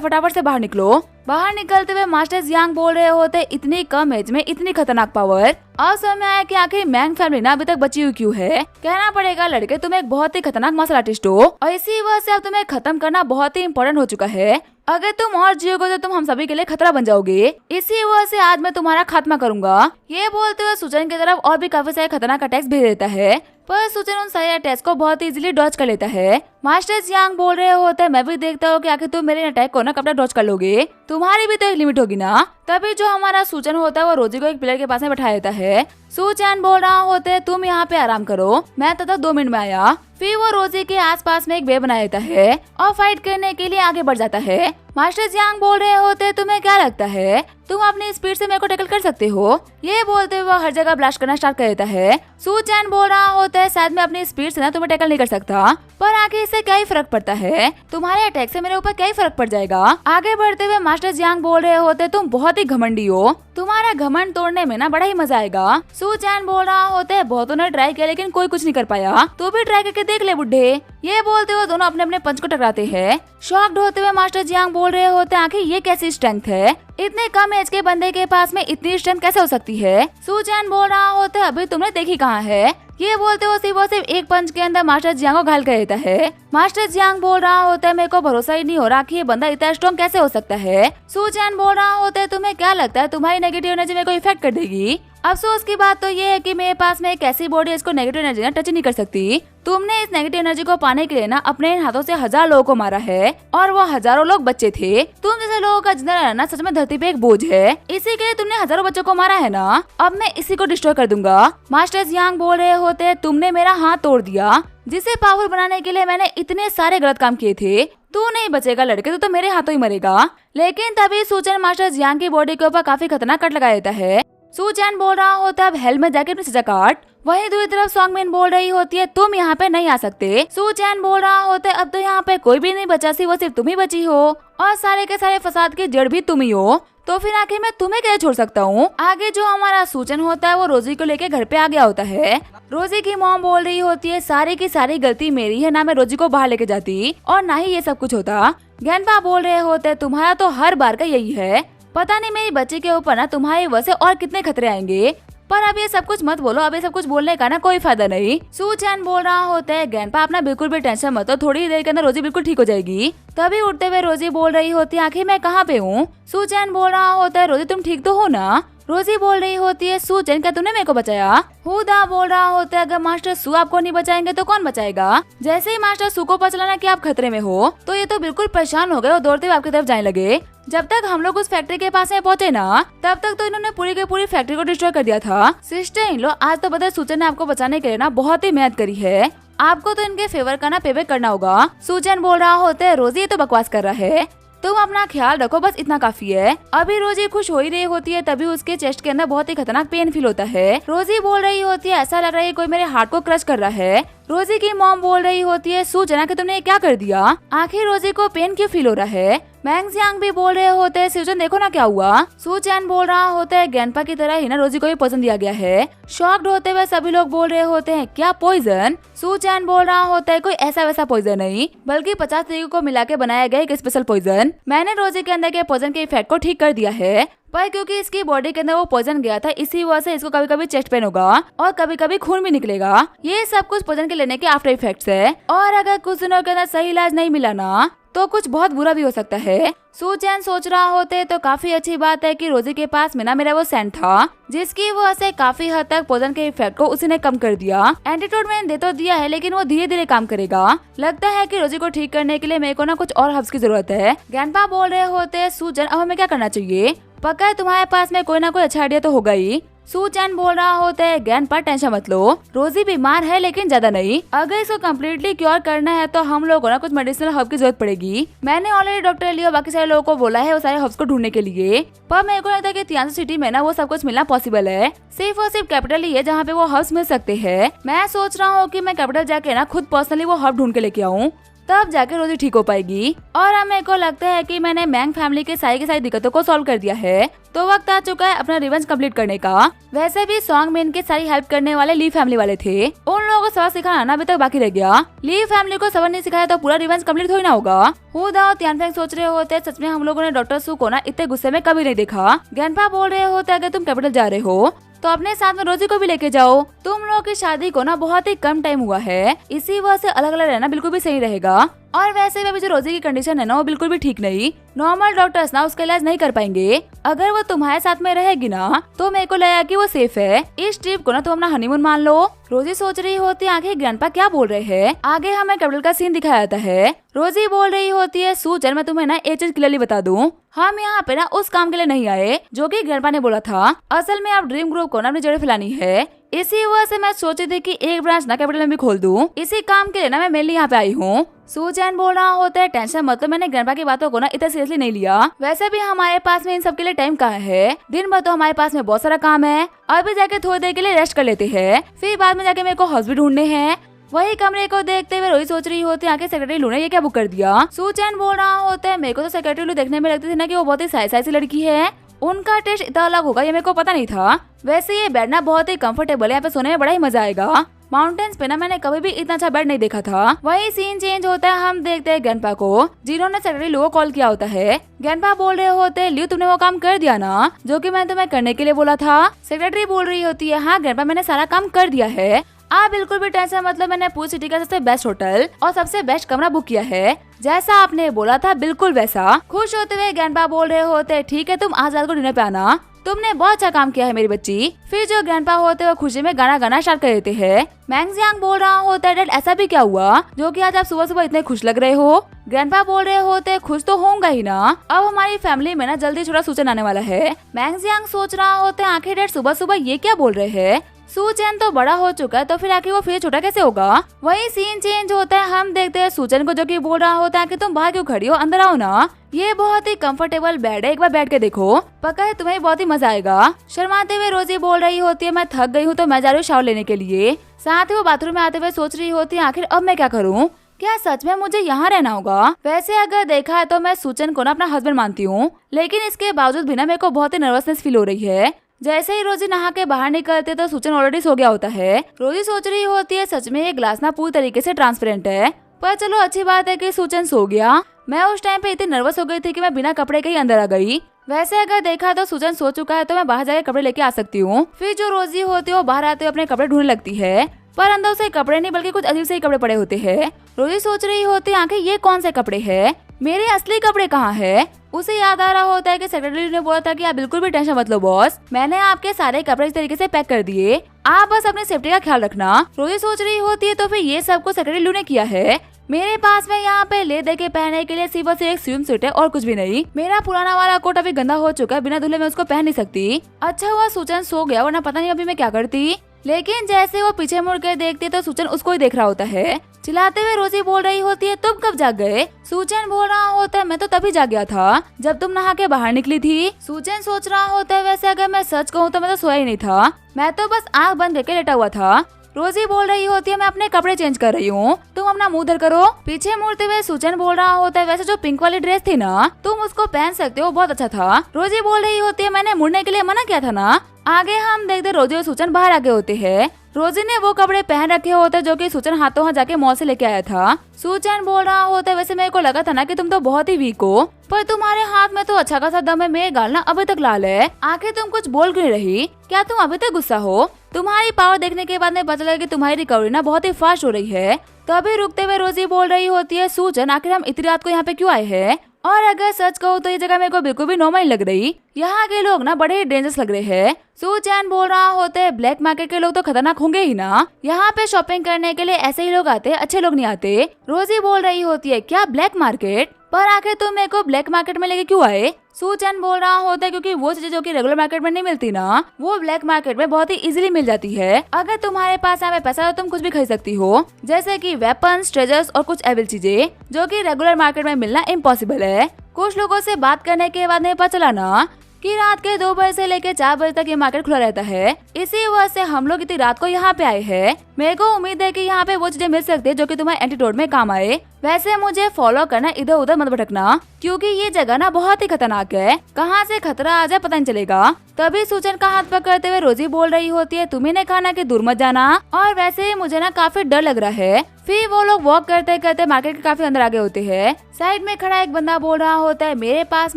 फटाफट से बाहर निकलो। बाहर निकलते हुए मास्टर जियांग बोल रहे होते इतनी कम एज में इतनी खतरनाक पावर। अब समय आया कि आखिर मैंग फैमिली ना अभी तक बची हुई क्यों है। कहना पड़ेगा लड़के तुम एक बहुत ही खतरनाक मार्शल आर्टिस्ट हो और इसी वजह से अब तुम्हें खत्म करना बहुत ही इम्पोर्टेंट हो चुका है। अगर तुम और जियोगे तो तुम हम सभी के लिए खतरा बन जाओगे, इसी वजह से आज मैं तुम्हारा खात्मा करूंगा। ये बोलते हुए सूचैन की तरफ और भी काफी सारे खतरनाक अटैक्स भेज देता है, पर सूचैन उन सारे अटैक्स को बहुत इजीली डॉज कर लेता है। मास्टर जियांग बोल रहे होते हैं मैं भी देखता हूँ कि आखिर तुम मेरे अटैक को ना कब तक डॉज कर लोगे, तुम्हारी भी तो एक लिमिट होगी ना। तभी जो हमारा सूचैन होता है वो रोजी को एक पिलर के पास में बैठा देता है। सूचैन बोल रहा होता है तुम यहाँ पे आराम करो, मैं तब तक 2 मिनट में आया। फिर वो रोजी के आसपास में एक वे बना देता है और फाइट करने के लिए आगे बढ़ जाता है। मास्टर जियांग बोल रहे होते हैं तुम्हें क्या लगता है तुम अपनी स्पीड से मेरे को टैकल कर सकते हो। ये बोलते हुए वो हर जगह ब्लास्ट करना स्टार्ट कर देता है। सूचैन बोल रहा होता है शायद मैं अपनी स्पीड से ना तुम्हें टैकल नहीं कर सकता, पर आगे इससे क्या ही फर्क पड़ता है, तुम्हारे अटैक से मेरे ऊपर क्या ही फर्क पड़ जाएगा। आगे बढ़ते हुए मास्टर जियांग बोल रहे होते तुम बहुत ही घमंडी हो, तुम्हारा घमंड तोड़ने में ना बड़ा ही मजा आएगा। सूचैन बोल रहा होता है बहुतों ने ट्राई किया लेकिन कोई कुछ नहीं कर पाया, तू भी ट्राई करके देख ले बुड्ढे। ये बोलते हुए दोनों अपने अपने पंच को टकराते हैं। शॉक्ड होते हुए मास्टर जियांग बोल रहे होते हैं आखिर ये कैसी स्ट्रेंथ है, इतने कम एज के बंदे के पास में इतनी स्ट्रेंथ कैसे हो सकती है। सूचैन बोल रहा होता है अभी तुमने देखी कहाँ है। ये बोलते हुए सिर्फ एक पंच के अंदर मास्टर जियांग को घायल कर देता है। मास्टर जियांग बोल रहा होता है मेरे को भरोसा ही नहीं हो रहा कि ये बंदा इतना स्ट्रॉन्ग कैसे हो सकता है। सूचैन बोल रहा होता है तुम्हें क्या लगता है तुम्हारी नेगेटिव एनर्जी मेरे को इफेक्ट कर देगी। अफसोस की बात तो ये है कि मेरे पास में एक ऐसी बॉडी है इसको नेगेटिव एनर्जी टच नहीं कर सकती। तुमने इस नेगेटिव एनर्जी को पाने के लिए ना अपने हाथों से 1000 लोगों को मारा है और वो हजारों लोग बच्चे थे। तुम जैसे लोगों का जिंदा रहना सच में धरती पे एक बोझ है, इसी के लिए तुमने हजारों बच्चों को मारा है ना, अब मैं इसी को डिस्ट्रॉय कर दूंगा। मास्टर जियांग बोल रहे होते हैं तुमने मेरा हाथ तोड़ दिया, जिसे पावरफुल बनाने के लिए मैंने इतने सारे गलत काम किए थे, तू नहीं बचेगा लड़के, तू तो मेरे हाथों ही मरेगा। लेकिन तभी सूचैन मास्टर जियांग की बॉडी के ऊपर काफी खतरनाक कट लगा देता है। सूचैन बोल रहा होता है अब हेल में जाके अपनी सजा काट। वहीं दूसरी तरफ सॉन्गमिन बोल रही होती है तुम यहाँ पे नहीं आ सकते। सूचैन बोल रहा होता है अब तो यहाँ पे कोई भी नहीं बचा, वो सिर्फ तुम ही बची हो और सारे के सारे फसाद की जड़ भी तुम ही हो, तो फिर आखिर मैं तुम्हें क्या छोड़ सकता हूँ। आगे जो हमारा सूचैन होता है वो रोजी को लेके घर पे आ गया होता है। रोजी की मॉम बोल रही होती है सारी की सारी गलती मेरी है, ना मैं रोजी को बाहर लेके जाती और ना ही ये सब कुछ होता। गैनपा बोल रहे होते हैं तुम्हारा तो हर बार का यही है, पता नहीं मेरी बच्ची के ऊपर ना तुम्हारी वजह से और कितने खतरे आएंगे, पर अब ये सब कुछ मत बोलो, अब ये सब कुछ बोलने का ना कोई फायदा नहीं। सूचैन बोल रहा होता है गैनपा अपना बिल्कुल भी टेंशन मत लो, थोड़ी देर के अंदर रोजी बिल्कुल ठीक हो जाएगी। तभी उठते हुए रोजी बोल रही होती है आखिर मैं कहाँ पे हूँ। सूचैन बोल रहा होता है रोजी तुम ठीक तो हो ना। रोजी बोल रही होती है सूचैन क्या तुमने मेरे को बचाया। हुदा बोल रहा होता है अगर मास्टर सू आपको नहीं बचाएंगे तो कौन बचाएगा। जैसे ही मास्टर सू को पता चला ना कि आप खतरे में हो तो ये तो बिल्कुल परेशान हो गए और दौड़ते हुए आपकी तरफ जाने लगे। जब तक हम लोग उस फैक्ट्री के पास में पहुंचे ना तब तक तो इन्होंने पूरी की पूरी फैक्ट्री को डिस्ट्रॉय कर दिया था। सिस्टर इन लो आज तो बता सूचैन ने आपको बचाने के लिए ना बहुत ही मेहनत करी है, आपको तो इनके फेवर का ना पेबैक करना होगा। सूचैन बोल रहा होता है रोजी ये तो बकवास कर रहा है, तुम अपना ख्याल रखो बस इतना काफी है। अभी रोजी खुश हो ही रही होती है तभी उसके चेस्ट के अंदर बहुत ही खतरनाक पेन फील होता है। रोजी बोल रही होती है ऐसा लग रहा है कोई मेरे हार्ट को क्रश कर रहा है। रोजी की मॉम बोल रही होती है सूचना कि तुमने क्या कर दिया, आखिर रोजी को पेन क्यों फील हो रहा है। मैंग जियांग भी बोल रहे होते हैं सूचन देखो ना क्या हुआ। सूचैन बोल रहा होता है गैनपा की तरह ही ना रोजी को भी पसंद दिया गया है। शॉक्ड होते हुए सभी लोग बोल रहे होते हैं क्या पॉइजन। सूचैन बोल रहा होता है कोई ऐसा वैसा पॉइजन नहीं बल्कि 50 तरीकों को मिला के बनाया गया एक स्पेशल पॉइजन। मैंने रोजी के अंदर के पॉइजन के इफेक्ट को ठीक कर दिया है। पर क्योंकि इसकी बॉडी के अंदर वो पॉइजन गया था, इसी वजह से इसको कभी कभी चेस्ट पेन होगा और कभी कभी खून भी निकलेगा। ये सब कुछ पॉइजन के लेने के आफ्टर इफेक्ट्स है। और अगर कुछ दिनों के अंदर सही इलाज नहीं मिला ना तो कुछ बहुत बुरा भी हो सकता है। सू चैन सोच रहा होते तो काफी अच्छी बात है कि रोजी के पास में ना मेरा वो सेंट था, जिसकी वजह से काफी हद तक पॉइजन के इफेक्ट को उसी ने कम कर दिया। एंटीडोट मैंने दे तो दिया है, लेकिन वो धीरे धीरे काम करेगा। लगता है कि रोजी को ठीक करने के लिए मेरे को ना कुछ और हर्ब्स की जरूरत है। ग्रैंडपा बोल रहे होते, सू चैन अब हमें क्या करना चाहिए? पक्का है तुम्हारे पास में कोई ना कोई अच्छा आइडिया तो होगा ही। सू चैन बोल रहा होता है, ग्रैंडपा टेंशन मत लो, रोजी बीमार है लेकिन ज्यादा नहीं। अगर इसको कम्प्लीटली क्योर करना है तो हम लोगों को ना कुछ मेडिसिनल हर्ब की जरूरत पड़ेगी। मैंने ऑलरेडी डॉक्टर लियो बाकी सारे लोगों को बोला है वो सारे हर्ब्स को ढूंढने के लिए, पर मेरे को लगता है कि तियांसू सिटी में ना वो सब कुछ मिलना पॉसिबल है। सिर्फ और सिर्फ कैपिटल ही है जहाँ पे वो हर्ब्स मिल सकते हैं। मैं सोच रहा हूँ कि मैं कैपिटल जाके ना खुद पर्सनली वो हर्ब ढूंढ के लेके आऊँ, तब जाके रोजी ठीक हो पाएगी। और अब मेरे को लगता है कि मैंने मैंग फैमिली की सारी दिक्कतों को सॉल्व कर दिया है, तो वक्त आ चुका है अपना रिवेंज कंप्लीट करने का। वैसे भी सॉन्ग में इनके सारी हेल्प करने वाले ली फैमिली वाले थे, उन लोगों को सबक सिखाना ना अभी तक बाकी रह गया। ली फैमिली को सबक नहीं सिखाया तो पूरा रिवेंज कंप्लीट थोड़ी ना होगा। हु दाओ तियानफेंग सोच रहे होते, सच में हम लोगों ने डॉक्टर सू को ना इतने गुस्से में कभी नहीं देखा। ग्रैंडपा बोल रहे होते, अगर तुम कैपिटल जा रहे हो तो अपने साथ में रोजी को भी लेके जाओ। तुम लोगों की शादी को ना बहुत ही कम टाइम हुआ है, इसी वजह से अलग अलग रहना बिल्कुल भी सही रहेगा। और वैसे भी अभी जो रोजी की कंडीशन है ना वो बिल्कुल भी ठीक नहीं, नॉर्मल डॉक्टर्स ना उसका इलाज नहीं कर पाएंगे। अगर वो तुम्हारे साथ में रहेगी ना तो मेरे को लगा कि वो सेफ है। इस ट्रिप को ना तुम अपना हनीमून मान लो। रोजी सोच रही होती है आखिर ग्रैंडपा क्या बोल रहे हैं। आगे हमें कैपिटल का सीन दिखाया जाता है। रोजी बोल रही होती है, सू चल मैं तुम्हें ना एक चीज क्लियरली बता दूं, हम यहाँ पे ना उस काम के लिए नहीं आए जो कि ग्रैंडपा ने बोला था। असल में आप ड्रीम ग्रुप को ना अपनी जड़ें फैलानी है, इसी वजह से मैं सोची थी कि एक ब्रांच ना कैपिटल में भी खोल दूं। इसी काम के लिए ना मैं मेनली यहाँ पे आई हूँ। सू चैन बोल रहा होता है, टेंशन मतलब मैंने ग्रैंडपा की बातों को ना इतना सीरियसली नहीं लिया। वैसे भी हमारे पास में इन सब के लिए टाइम कहाँ है, दिन भर तो हमारे पास में बहुत सारा काम है। अभी जाके थोड़ी देर के लिए रेस्ट कर लेते हैं, फिर बाद में जाके मेरे को हाउस भी ढूंढने हैं। वही कमरे को देखते हुए रोही सोच रही होती है आखिर सेक्रेटरी लू ने ये क्या बुक कर दिया। सू चैन बोल रहा होता है, मेरे को तो सेक्रेटरी लू देखने में लगती थी ना कि वो बहुत ही साई सी लड़की है, उनका टेस्ट इतना अलग होगा ये मेरे को पता नहीं था। वैसे ये बेड ना बहुत ही कंफर्टेबल है, यहाँ पे सोने में बड़ा ही मजा आएगा। माउंटेन्स पे ना मैंने कभी भी इतना अच्छा बेड नहीं देखा था। वही सीन चेंज होता है, हम देखते हैं ग्रैंडपा को जिन्होंने सेक्रेटरी लू को कॉल किया होता है। ग्रैंडपा बोल रहे होते हैं, ल्यू तुमने वो काम कर दिया ना जो कि मैंने तुम्हें करने के लिए बोला था। सेक्रेटरी बोल रही होती है, हाँ ग्रैंडपा मैंने सारा काम कर दिया है, आप बिल्कुल भी टेंशन मतलब मैंने पूरी सिटी का सबसे बेस्ट होटल और सबसे बेस्ट कमरा बुक किया है, जैसा आपने बोला था बिल्कुल वैसा। खुश होते हुए ग्रैंडपा बोल रहे होते, ठीक है तुम आज रात को डिनर पे आना, तुमने बहुत अच्छा काम किया है मेरी बच्ची। फिर जो ग्रैंडपा होते हैं खुशी में गाना गाना स्टार्ट कर देते हैं। मैंगजियांग बोल रहा होता है, डैड ऐसा भी क्या हुआ जो कि आज आप सुबह सुबह इतने खुश लग रहे हो। ग्रैंडपा बोल रहे होते, खुश तो होऊंगा ही ना, अब हमारी फैमिली में ना जल्दी छोटा सूचन आने वाला है। मैंगजियांग सोच रहा होता है आखिर डैड सुबह सुबह ये क्या बोल रहे हैं, सू चैन तो बड़ा हो चुका है तो फिर आखिर वो फिर छोटा कैसे होगा। वही सीन चेंज होता है, हम देखते हैं सू चैन को जो कि बोल रहा होता है कि तुम बाहर क्यों खड़ी हो, अंदर आओ ना, ये बहुत ही कंफर्टेबल बेड है, एक बार बैठ के देखो, पक्का है तुम्हें बहुत ही मजा आएगा। शर्माते हुए रोजी बोल रही होती है, मैं थक गई हूँ तो मैं जा रही हूँ शावर लेने के लिए। साथ ही वो बाथरूम में आते हुए सोच रही होती है आखिर अब मैं क्या करूँ, क्या सच में मुझे यहाँ रहना होगा। वैसे अगर देखा है तो मैं सूचन को ना अपना हस्बैंड मानती हूँ, लेकिन इसके बावजूद भी ना मेरे को बहुत ही नर्वसनेस फील हो रही है। जैसे ही रोजी नहा के बाहर निकलते तो सूचन ऑलरेडी सो गया होता है। रोजी सोच रही होती है सच में ये ग्लास ना पूरी तरीके से ट्रांसपेरेंट है, पर चलो अच्छी बात है कि सूचन सो गया। मैं उस टाइम पे इतनी नर्वस हो गई थी कि मैं बिना कपड़े के ही अंदर आ गई। वैसे अगर देखा तो सूचन सो चुका है तो मैं बाहर जाके कपड़े लेके आ सकती हूँ। फिर जो रोजी होती है वो बाहर आते हुए अपने कपड़े ढूंढने लगती है, पर अंदर उसे कपड़े नहीं बल्कि कुछ अजीब से ही कपड़े पड़े होते हैं। रोजी सोच रही होती है आखिर ये कौन से कपड़े हैं, मेरे असली कपड़े कहाँ है। उसे याद आ रहा होता है कि सेक्रेटरी ने बोला था कि आप बिल्कुल भी टेंशन मत लो बॉस, मैंने आपके सारे कपड़े इस तरीके से पैक कर दिए, आप बस अपनी सेफ्टी का ख्याल रखना। रोजी सोच रही होती है तो फिर ये सब कुछ सेक्रेटरी लू ने किया है, मेरे पास में यहाँ पे ले दे के पहनने के लिए सिर्फ और सिर्फ एक स्विम सूट है और कुछ भी नहीं। मेरा पुराना वाला कोट अभी गंदा हो चुका है, बिना धुले में उसको पहन नहीं सकती। अच्छा हुआ सूचन सो गया, वरना पता नहीं अभी मैं क्या करती। लेकिन जैसे वो पीछे मुड़ के देखती तो सूचन उसको ही देख रहा होता है। चिल्लाते हुए रोजी बोल रही होती है, तुम कब जाग गए। सूचन बोल रहा होता है, मैं तो तभी जाग गया था जब तुम नहा के बाहर निकली थी। सूचन सोच रहा होता है, वैसे अगर मैं सच कहूँ तो मैं तो सोया ही नहीं था, मैं तो बस आँख बंद करके लेटा हुआ था। रोजी बोल रही होती है, मैं अपने कपड़े चेंज कर रही हूँ, तुम अपना मुंह धर करो। पीछे मुड़ते हुए सूचन बोल रहा होता है, वैसे जो पिंक वाली ड्रेस थी ना तुम उसको पहन सकते हो, बहुत अच्छा था। रोजी बोल रही होती है, मैंने मुड़ने के लिए मना किया था ना। आगे हम देखते रोजी और सूचन बाहर आगे होते हैं। रोजी ने वो कपड़े पहन रखे होते जो कि सूचन हाथों हाथ जाके मॉल से लेके आया था। सूचन बोल रहा होता वैसे मेरे को लगा था ना कि तुम तो बहुत ही वीक हो, पर तुम्हारे हाथ में तो अच्छा खासा दम है, मेरे गाल ना अभी तक लाल है। आखिर तुम कुछ बोल क्यों रही? क्या तुम अभी तक गुस्सा हो? तुम्हारी पावर देखने के बाद में पता लगा कि तुम्हारी रिकवरी ना बहुत ही फास्ट हो रही है। तभी रुकते हुए रोजी बोल रही होती है, सूजन आखिर हम इतनी रात को यहाँ पे क्यों आए हैं? और अगर सच कहूँ तो ये जगह मेरे को बिल्कुल भी नॉर्मल लग रही, यहाँ के लोग ना बड़े ही डेंजरस लग रहे हैं। सूचैन बोल रहा होता है, ब्लैक मार्केट के लोग तो खतरनाक होंगे ही ना, यहाँ पे शॉपिंग करने के लिए ऐसे ही लोग आते हैं, अच्छे लोग नहीं आते। रोजी बोल रही होती है, क्या ब्लैक मार्केट? पर आखिर तुम मेरे को ब्लैक मार्केट में लेके क्यों आए? सूचैन बोल रहा होता है, क्योंकि वो चीजें जो कि रेगुलर मार्केट में नहीं मिलती ना, वो ब्लैक मार्केट में बहुत ही इजीली मिल जाती है। अगर तुम्हारे पास यहाँ पे पैसा हो तुम कुछ भी खरीद सकती हो, जैसे कि वेपन्स, ट्रेजर्स और कुछ एविल चीजें जो कि रेगुलर मार्केट में मिलना इम्पॉसिबल है। कुछ लोगों से बात करने के बाद में पता चला ना कि रात के 2 बजे से लेकर 4 बजे तक ये मार्केट खुला रहता है। इसी वजह से हम लोग इतनी रात को यहाँ पे आए हैं। मेरे को उम्मीद है कि यहाँ पे वो चीजें मिल सकती है जो कि तुम्हारे एंटीडोट में काम आए। वैसे मुझे फॉलो करना, इधर उधर मत भटकना, क्योंकि ये जगह ना बहुत ही खतरनाक है, कहाँ से खतरा आ जाए पता नहीं चलेगा। तभी सूचन का हाथ पकड़ते हुए रोजी बोल रही होती है, तुम्ही ने खाना कि दूर मत जाना, और वैसे ही मुझे ना काफी डर लग रहा है। फिर वो लोग वॉक करते करते मार्केट के काफी अंदर आगे होते हैं। साइड में खड़ा एक बंदा बोल रहा होता है, मेरे पास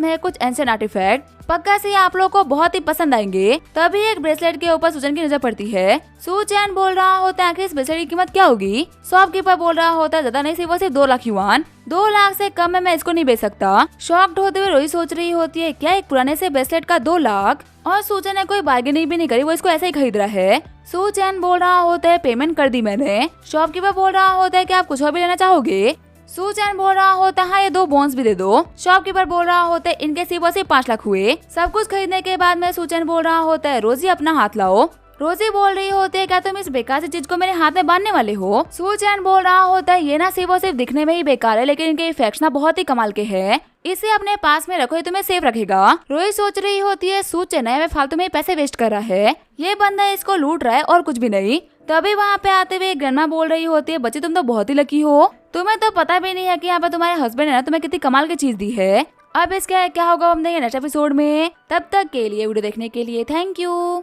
में है कुछ एंशिएंट आर्टिफैक्ट, पक्का से आप लोगों को बहुत ही पसंद आएंगे। तभी एक ब्रेसलेट के ऊपर सूचन की नजर पड़ती है। सूचैन बोल रहा होता है, आखिर इस ब्रेसलेट की कीमत क्या होगी? शॉपकीपर बोल रहा होता है, ज्यादा नहीं, सिर्फ 2 लाख युआन, 2 लाख से कम में मैं इसको नहीं बेच सकता। शॉक्ड होते हुए रोही सोच रही होती है, क्या एक पुराने से ब्रेसलेट का 2 लाख? और सूचन ने कोई बार्गेनिंग भी नहीं करी, वो इसको ऐसे ही खरीद रहा है। सूचैन बोल रहा होता है, पेमेंट कर दी मैंने। शॉपकीपर बोल रहा होता है कि आप कुछ और भी लेना चाहोगे? सूचैन बोल रहा होता है, ये 2 बोन्स भी दे दो। शॉपकीपर बोल रहा होता है, इनके सिर्फ 5 लाख हुए। सब कुछ खरीदने के बाद में सूचैन बोल रहा होता है, रोजी अपना हाथ लाओ। रोजी बोल रही होती है, क्या तुम इस बेकार सी चीज को मेरे हाथ में बांधने वाले हो? सूचैन बोल रहा होता है, ये ना सिर्फ दिखने में ही बेकार है, लेकिन इनके इफेक्ट्स ना बहुत ही कमाल के हैं। इसे अपने पास में रखो, ये तुम्हें सेफ रखेगा। रोही सोच रही होती है, सूचैन है फालतू में पैसे वेस्ट कर रहा है, ये बंदा इसको लूट रहा है और कुछ भी नहीं। तभी वहाँ पे आते हुए ग्रैंडमा बोल रही होती है, बच्ची तुम तो बहुत ही लकी हो, तुम्हें तो पता भी नहीं है कि यहाँ पे तुम्हारे हस्बैंड है ना तुम्हें कितनी कमाल की चीज दी है। अब इसका क्या होगा हम देंगे नेक्स्ट एपिसोड में। तब तक के लिए वीडियो देखने के लिए थैंक यू।